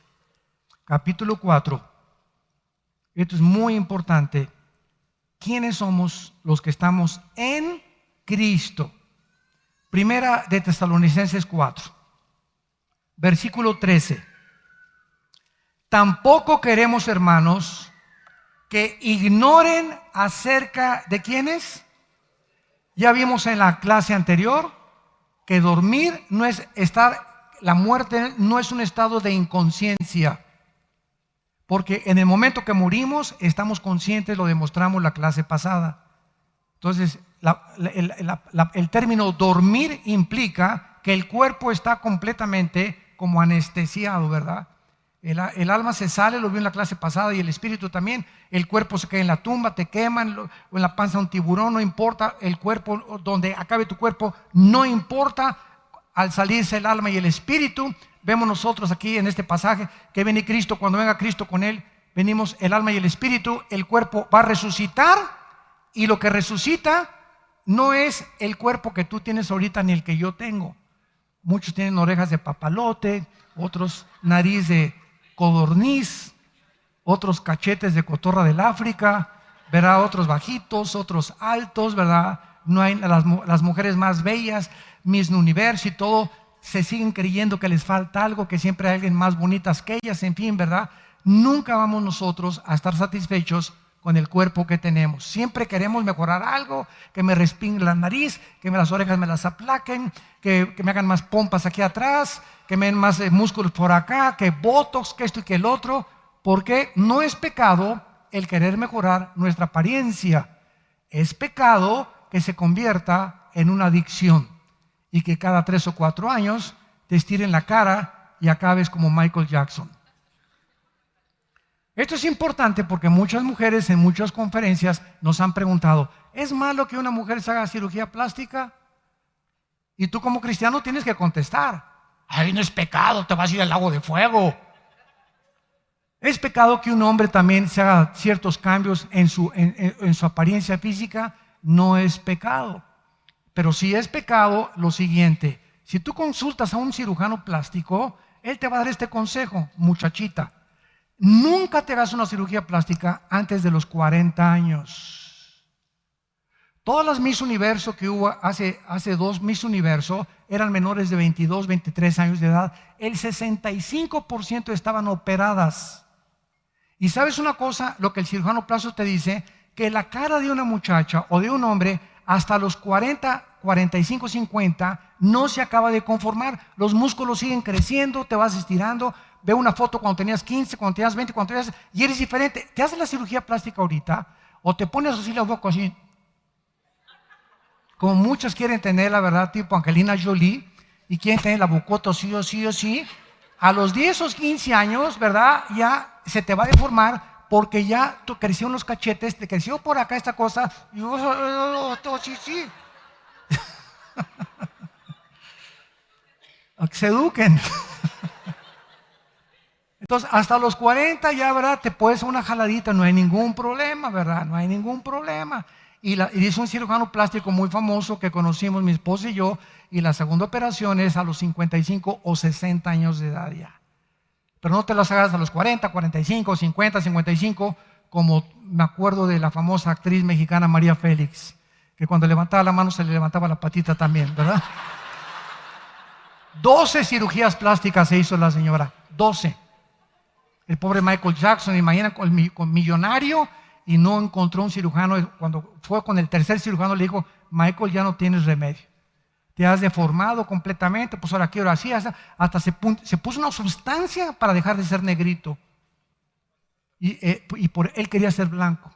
capítulo 4. Esto es muy importante. ¿Quiénes somos los que estamos en Cristo? Primera de Tesalonicenses 4, versículo 13. Tampoco queremos, hermanos, que ignoren acerca de quiénes. Ya vimos en la clase anterior que dormir no es la muerte no es un estado de inconsciencia. Porque en el momento que morimos estamos conscientes, lo demostramos la clase pasada. Entonces, el término dormir implica que el cuerpo está completamente como anestesiado, ¿verdad? El alma se sale, lo vi en la clase pasada, y el espíritu también. El cuerpo se queda en la tumba, te queman, o en la panza un tiburón, no importa. El cuerpo, donde acabe tu cuerpo, no importa. Al salirse el alma y el espíritu, vemos nosotros aquí en este pasaje que viene Cristo. Cuando venga Cristo con Él, venimos el alma y el espíritu. El cuerpo va a resucitar, y lo que resucita no es el cuerpo que tú tienes ahorita ni el que yo tengo. Muchos tienen orejas de papalote, otros nariz de codorniz, otros cachetes de cotorra del África, ¿verdad? Otros bajitos, otros altos, ¿verdad? No hay las mujeres más bellas, Miss Universo y todo, se siguen creyendo que les falta algo, que siempre hay alguien más bonitas que ellas, en fin, ¿verdad? Nunca vamos nosotros a estar satisfechos con el cuerpo que tenemos. Siempre queremos mejorar algo, que me respingue la nariz, que las orejas me las aplaquen, que me hagan más pompas aquí atrás, que me den más músculos por acá, que botox, que esto y que el otro, porque no es pecado el querer mejorar nuestra apariencia. Es pecado que se convierta en una adicción y que cada 3 o 4 años te estiren la cara y acabes como Michael Jackson. Esto es importante porque muchas mujeres en muchas conferencias nos han preguntado, ¿es malo que una mujer se haga cirugía plástica? Y tú como cristiano tienes que contestar, ay, no es pecado, te vas a ir al lago de fuego. ¿Es pecado que un hombre también se haga ciertos cambios en su apariencia física? No es pecado. Pero sí es pecado lo siguiente: si tú consultas a un cirujano plástico, él te va a dar este consejo, muchachita: nunca te hagas una cirugía plástica antes de los 40 años. Todas las Miss Universo que hubo hace 2 Miss Universo eran menores de 22, 23 años de edad. El 65% estaban operadas. Y sabes una cosa, lo que el cirujano plástico te dice, que la cara de una muchacha o de un hombre hasta los 40, 45, 50 no se acaba de conformar. Los músculos siguen creciendo, te vas estirando. Ve una foto cuando tenías 15, cuando tenías 20, cuando tenías, y eres diferente. Te haces la cirugía plástica ahorita o te pones así la boca así, como muchos quieren tener, la verdad, tipo Angelina Jolie, y quieren tener la bocota sí o sí o sí. A los 10 o 15 años, ¿verdad? Ya se te va a deformar porque ya crecieron los cachetes, te creció por acá esta cosa, y sí. Que se eduquen. Entonces, hasta los 40 ya, ¿verdad? Te puedes una jaladita, no hay ningún problema, ¿verdad? No hay ningún problema. Y dice un cirujano plástico muy famoso que conocimos mi esposa y yo, y la segunda operación es a los 55 o 60 años de edad ya. Pero no te las hagas a los 40, 45, 50, 55, como me acuerdo de la famosa actriz mexicana María Félix, que cuando levantaba la mano se le levantaba la patita también, ¿verdad? 12 cirugías plásticas se hizo la señora, 12. El pobre Michael Jackson, imagina, con millonario, y no encontró un cirujano. Cuando fue con el tercer cirujano le dijo: Michael, ya no tienes remedio, te has deformado completamente, pues ahora quiero así, hasta se puso una sustancia para dejar de ser negrito, y por él quería ser blanco.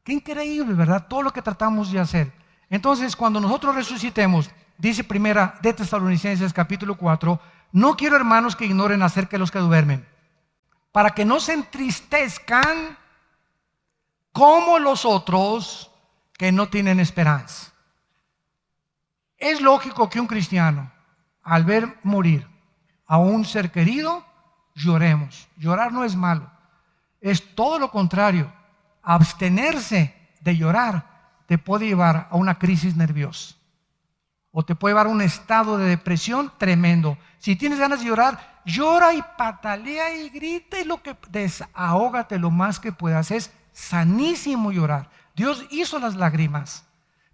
Qué increíble, ¿verdad? Todo lo que tratamos de hacer. Entonces, cuando nosotros resucitemos, dice primera de Tesalonicenses capítulo 4, no quiero, hermanos, que ignoren acerca de los que duermen, para que no se entristezcan como los otros que no tienen esperanza. Es lógico que un cristiano, al ver morir a un ser querido, lloremos. Llorar no es malo, es todo lo contrario. Abstenerse de llorar te puede llevar a una crisis nerviosa, o te puede llevar a un estado de depresión tremendo. Si tienes ganas de llorar, llora y patalea y grita, y desahógate lo más que puedas. Es sanísimo llorar. Dios hizo las lágrimas.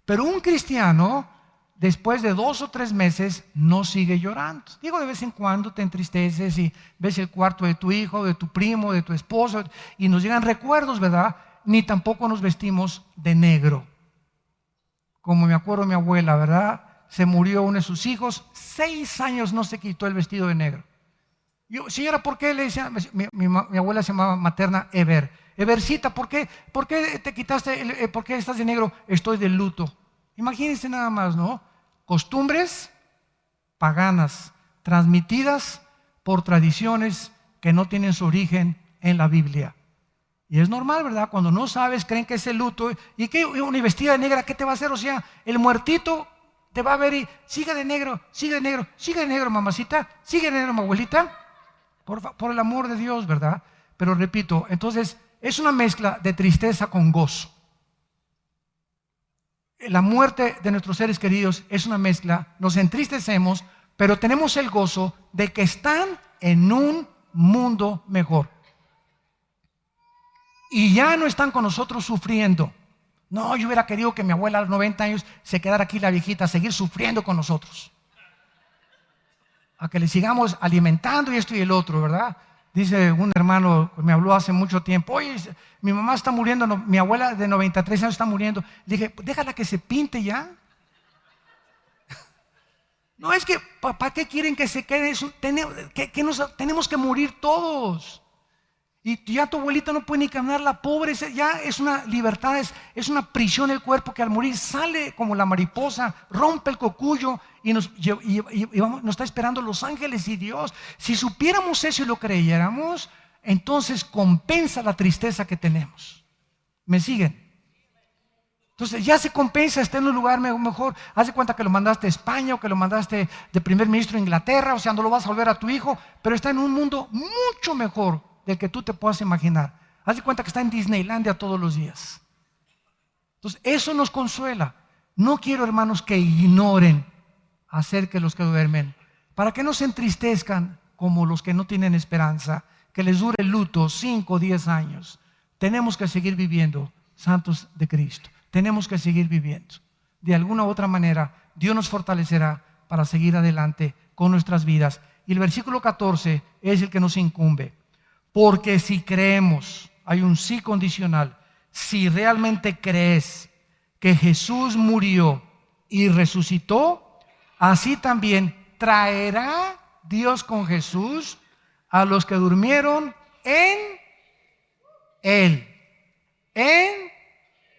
Pero un cristiano, después de 2 o 3 meses, no sigue llorando. Digo, de vez en cuando te entristeces y ves el cuarto de tu hijo, de tu primo, de tu esposo, y nos llegan recuerdos, ¿verdad? Ni tampoco nos vestimos de negro. Como me acuerdo mi abuela, ¿verdad? Se murió uno de sus hijos, 6 años no se quitó el vestido de negro. Yo, señora, ¿por qué le decía? Mi abuela se llamaba materna Evercita, ¿por qué te quitaste, por qué estás de negro? Estoy de luto. Imagínense nada más, ¿no? Costumbres paganas, transmitidas por tradiciones que no tienen su origen en la Biblia. Y es normal, ¿verdad? Cuando no sabes, creen que es el luto. ¿Y qué? Una vestida de negra, ¿qué te va a hacer? O sea, el muertito te va a ver y sigue de negro, sigue de negro, sigue de negro, mamacita, sigue de negro, mi abuelita. Por el amor de Dios, ¿verdad? Pero repito, entonces es una mezcla de tristeza con gozo. La muerte de nuestros seres queridos es una mezcla. Nos entristecemos, pero tenemos el gozo de que están en un mundo mejor. Y ya no están con nosotros sufriendo. No, yo hubiera querido que mi abuela a los 90 años se quedara aquí, la viejita, a seguir sufriendo con nosotros, a que le sigamos alimentando y esto y el otro, ¿verdad? Dice un hermano que me habló hace mucho tiempo: oye, mi mamá está muriendo, mi abuela de 93 años está muriendo. Le dije: déjala que se pinte ya. No, es que, papá, ¿qué quieren que se quede? Tenemos que morir todos. Y ya tu abuelita no puede ni caminar, la pobre, ya es una libertad, es una prisión el cuerpo, que al morir sale como la mariposa, rompe el cocuylo y nos está esperando los ángeles y Dios. Si supiéramos eso y lo creyéramos, entonces compensa la tristeza que tenemos. ¿Me siguen? Entonces ya se compensa, está en un lugar mejor. Haz de cuenta que lo mandaste a España o que lo mandaste de primer ministro a Inglaterra, o sea, no lo vas a volver a tu hijo, pero está en un mundo mucho mejor del que tú te puedas imaginar. Haz de cuenta que está en Disneylandia todos los días. Entonces eso nos consuela. No quiero, hermanos, que ignoren acerca de los que duermen, para que no se entristezcan como los que no tienen esperanza, que les dure el luto 5 o 10 años. Tenemos que seguir viviendo, santos de Cristo. Tenemos que seguir viviendo. de alguna u otra manera, Dios nos fortalecerá para seguir adelante con nuestras vidas. Y el versículo 14 es el que nos incumbe. Porque si creemos, hay un sí condicional, si realmente crees que Jesús murió y resucitó, así también traerá Dios con Jesús a los que durmieron en Él, en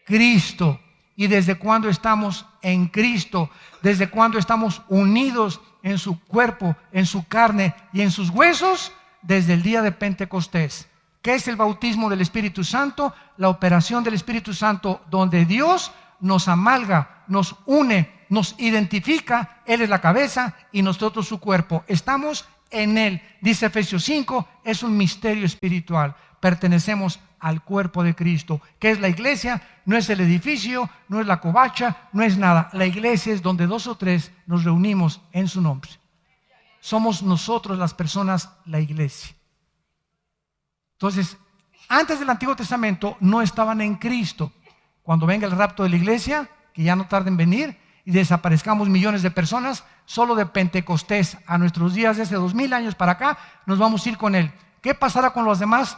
Cristo. ¿Y desde cuándo estamos en Cristo? ¿Desde cuándo estamos unidos en su cuerpo, en su carne y en sus huesos? Desde el día de Pentecostés. ¿Qué es el bautismo del Espíritu Santo? La operación del Espíritu Santo, donde Dios nos amalga, nos une, nos identifica. Él es la cabeza y nosotros su cuerpo. Estamos en Él. Dice Efesios 5, es un misterio espiritual. Pertenecemos al cuerpo de Cristo. ¿Qué es la iglesia? No es el edificio, no es la covacha, no es nada. La iglesia es donde 2 o 3 nos reunimos en su nombre. Somos nosotros las personas, la iglesia. Entonces, antes del Antiguo Testamento no estaban en Cristo. Cuando venga el rapto de la iglesia, que ya no tarde en venir, y desaparezcamos millones de personas, solo de Pentecostés a nuestros días, desde 2000 años para acá, nos vamos a ir con Él. ¿Qué pasará con los demás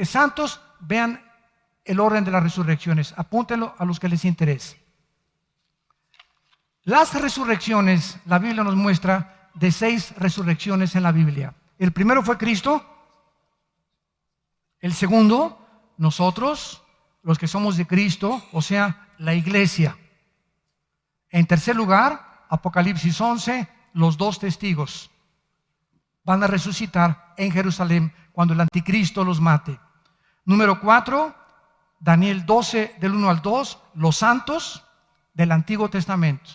santos? Vean el orden de las resurrecciones. Apúntenlo a los que les interese. Las resurrecciones, la Biblia nos muestra de 6 resurrecciones en la Biblia. El primero fue Cristo. El segundo, nosotros, los que somos de Cristo, o sea, la iglesia. En tercer lugar, Apocalipsis 11, los 2 testigos van a resucitar en Jerusalén cuando el anticristo los mate. Número 4, Daniel 12, del 1 al 2, los santos del Antiguo Testamento.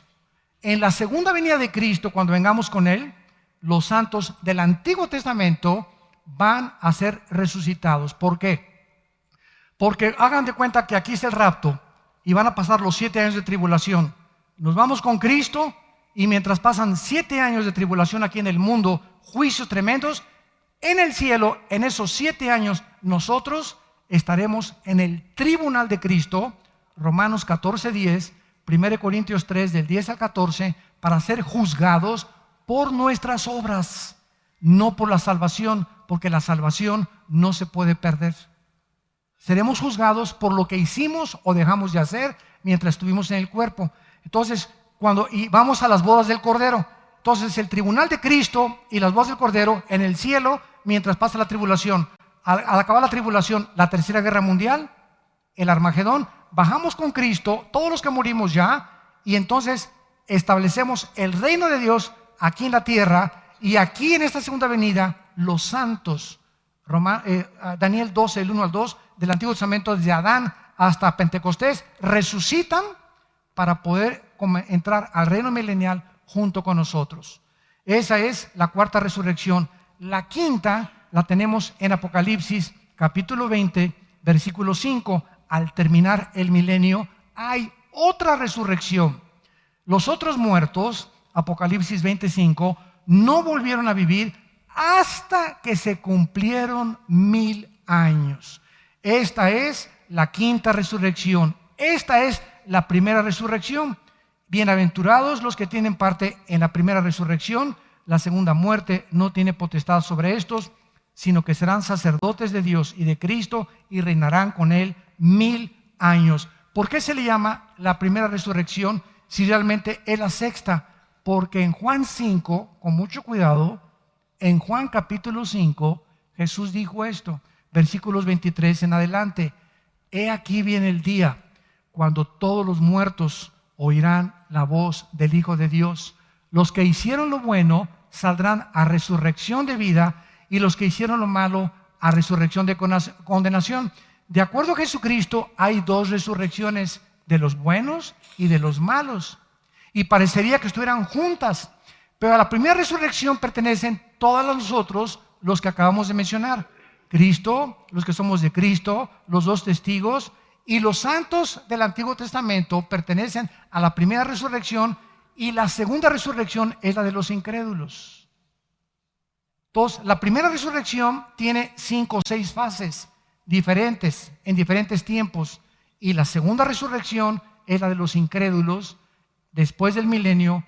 En la segunda venida de Cristo, cuando vengamos con Él, los santos del Antiguo Testamento van a ser resucitados. ¿Por qué? Porque hagan de cuenta que aquí es el rapto y van a pasar los 7 años de tribulación. Nos vamos con Cristo y mientras pasan 7 años de tribulación aquí en el mundo, juicios tremendos, en el cielo, en esos 7 años, nosotros estaremos en el tribunal de Cristo, Romanos 14:10, 1 Corintios 3, del 10 al 14, para ser juzgados por nuestras obras, no por la salvación, porque la salvación no se puede perder. Seremos juzgados por lo que hicimos o dejamos de hacer mientras estuvimos en el cuerpo. Entonces, y vamos a las bodas del Cordero. Entonces, el tribunal de Cristo y las bodas del Cordero en el cielo, mientras pasa la tribulación. Al acabar la tribulación, la tercera guerra mundial, el Armagedón, bajamos con Cristo, todos los que morimos ya, y entonces establecemos el reino de Dios aquí en la tierra, y aquí en esta segunda venida, los santos, Daniel 12, el 1 al 2, del Antiguo Testamento, desde Adán hasta Pentecostés, resucitan para poder entrar al reino milenial junto con nosotros. Esa es la cuarta resurrección. La quinta la tenemos en Apocalipsis capítulo 20, versículo 5. Al terminar el milenio hay otra resurrección. Los otros muertos, Apocalipsis 25, no volvieron a vivir hasta que se cumplieron 1000 años. Esta es la quinta resurrección. Esta es la primera resurrección. Bienaventurados los que tienen parte en la primera resurrección. La segunda muerte no tiene potestad sobre estos, sino que serán sacerdotes de Dios y de Cristo y reinarán con Él 1000 años. ¿Por qué se le llama la primera resurrección si realmente es la sexta? Porque en Juan 5, con mucho cuidado, en Juan capítulo 5, Jesús dijo esto, versículos 23 en adelante: he aquí viene el día cuando todos los muertos oirán la voz del Hijo de Dios. Los que hicieron lo bueno saldrán a resurrección de vida, y los que hicieron lo malo a resurrección de condenación. De acuerdo a Jesucristo, hay 2 resurrecciones, de los buenos y de los malos, y parecería que estuvieran juntas, pero a la primera resurrección pertenecen todos nosotros, los que acabamos de mencionar: Cristo, los que somos de Cristo, los 2 testigos, y los santos del Antiguo Testamento pertenecen a la primera resurrección, y la segunda resurrección es la de los incrédulos. Entonces, la primera resurrección tiene 5 o 6 fases diferentes, en diferentes tiempos, y la segunda resurrección es la de los incrédulos después del milenio,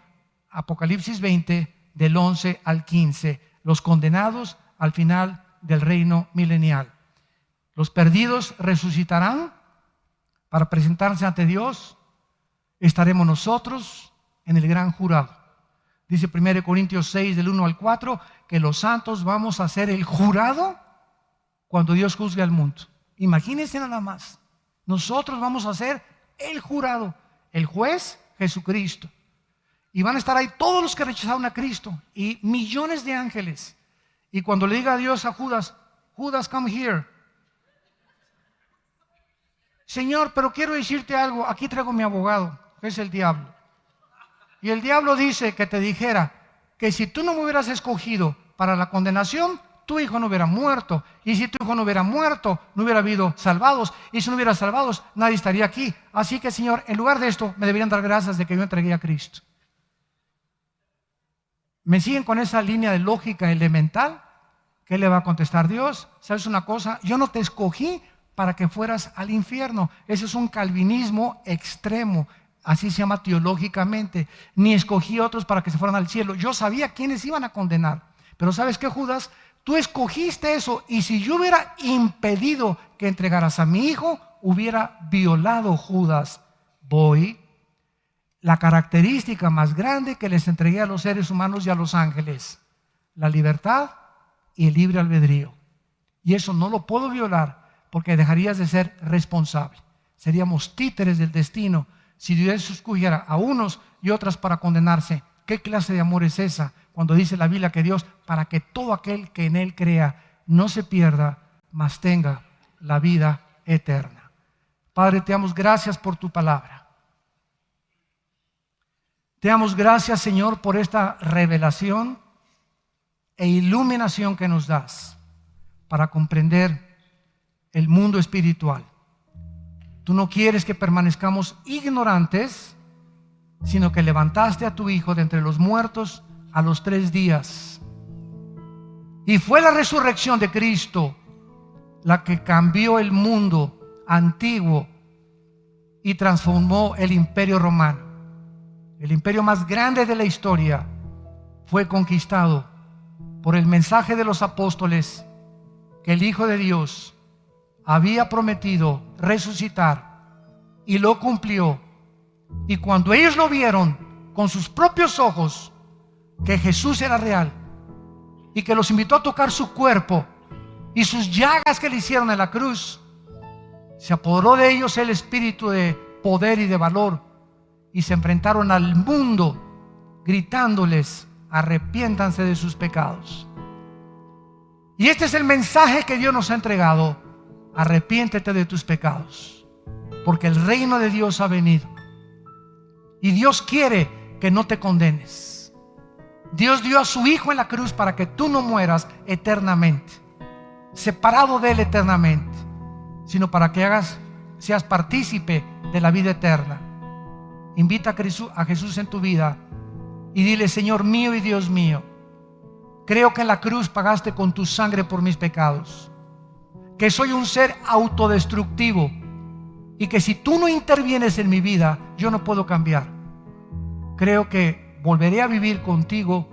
Apocalipsis 20, del 11 al 15, los condenados al final del reino milenial. Los perdidos resucitarán para presentarse ante Dios. Estaremos nosotros en el gran jurado. Dice 1 Corintios 6, del 1 al 4, que los santos vamos a ser el jurado cuando Dios juzgue al mundo. Imagínense nada más. Nosotros vamos a ser el jurado, el juez, Jesucristo. Y van a estar ahí todos los que rechazaron a Cristo y millones de ángeles. Y cuando le diga a Dios a Judas, Judas, come here. Señor, pero quiero decirte algo. Aquí traigo mi abogado, que es el diablo. Y el diablo dice que te dijera que si tú no me hubieras escogido para la condenación, tu hijo no hubiera muerto. Y si tu hijo no hubiera muerto, no hubiera habido salvados. Y si no hubiera salvados, nadie estaría aquí. Así que, Señor, en lugar de esto, me deberían dar gracias de que yo entregué a Cristo. ¿Me siguen con esa línea de lógica elemental? ¿Qué le va a contestar Dios? ¿Sabes una cosa? Yo no te escogí para que fueras al infierno. Ese es un calvinismo extremo. Así se llama teológicamente. Ni escogí a otros para que se fueran al cielo. Yo sabía quiénes iban a condenar. Pero ¿sabes qué, Judas? Tú escogiste eso. Y si yo hubiera impedido que entregaras a mi hijo, hubiera violado, Judas, la característica más grande que les entregué a los seres humanos y a los ángeles: la libertad y el libre albedrío. Y eso no lo puedo violar, porque dejarías de ser responsable. Seríamos títeres del destino si Dios escogiera a unos y otras para condenarse. ¿Qué clase de amor es esa? Cuando dice la Biblia que Dios, para que todo aquel que en Él crea no se pierda, mas tenga la vida eterna. Padre, te damos gracias por tu palabra. Te damos gracias, Señor, por esta revelación e iluminación que nos das para comprender el mundo espiritual. Tú no quieres que permanezcamos ignorantes, sino que levantaste a tu Hijo de entre los muertos a los 3 días. Y fue la resurrección de Cristo la que cambió el mundo antiguo y transformó el imperio romano. El imperio más grande de la historia fue conquistado por el mensaje de los apóstoles que el Hijo de Dios había prometido resucitar, y lo cumplió. Y cuando ellos lo vieron con sus propios ojos, que Jesús era real y que los invitó a tocar su cuerpo y sus llagas que le hicieron en la cruz, se apoderó de ellos el espíritu de poder y de valor, y se enfrentaron al mundo gritándoles: arrepiéntanse de sus pecados. Y este es el mensaje que Dios nos ha entregado: arrepiéntete de tus pecados, porque el reino de Dios ha venido. Y Dios quiere que no te condenes. Dios dio a su Hijo en la cruz para que tú no mueras eternamente, separado de Él eternamente, sino para que seas partícipe de la vida eterna. Invita a Jesús en tu vida y dile: Señor mío y Dios mío, creo que en la cruz pagaste con tu sangre por mis pecados, que soy un ser autodestructivo y que si tú no intervienes en mi vida, yo no puedo cambiar. Creo que volveré a vivir contigo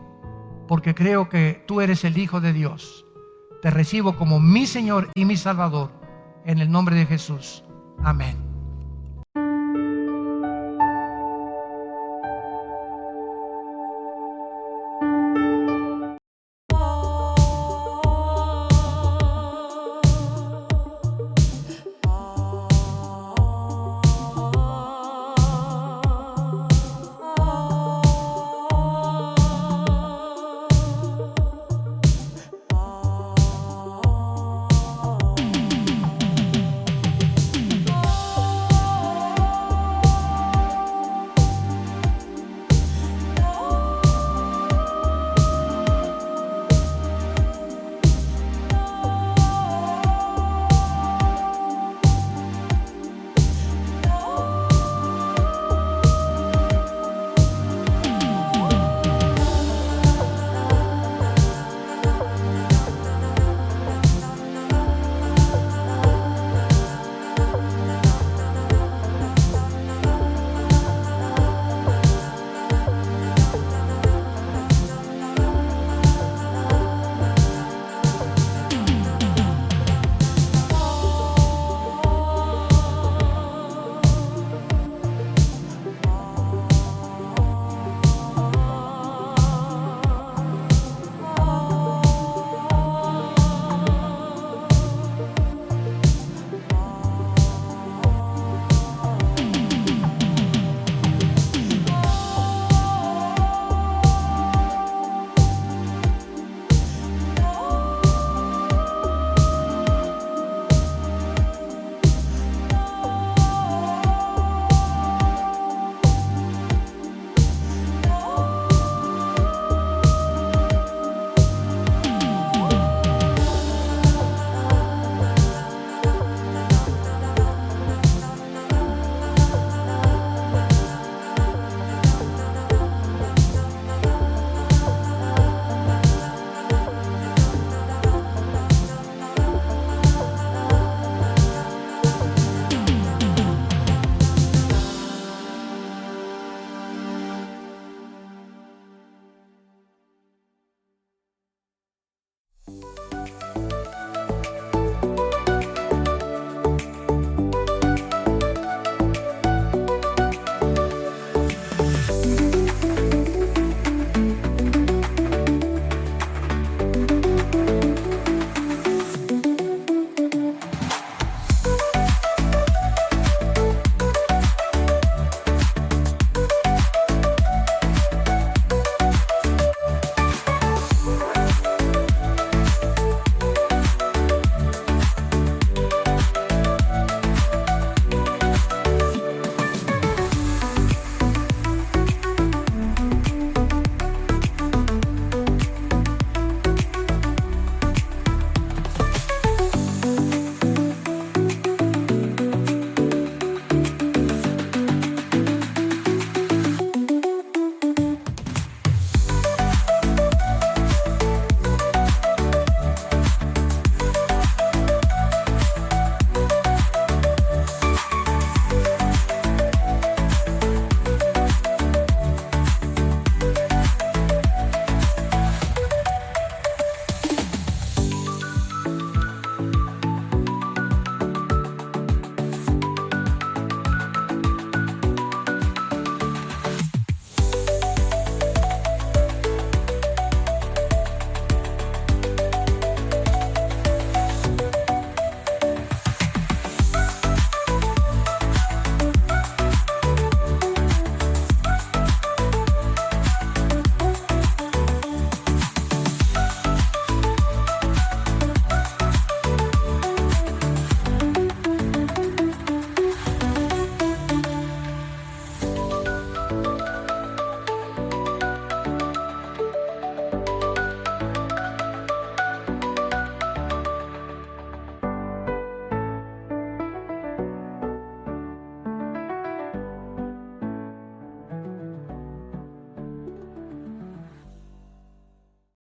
porque creo que tú eres el Hijo de Dios. Te recibo como mi Señor y mi Salvador, en el nombre de Jesús. Amén.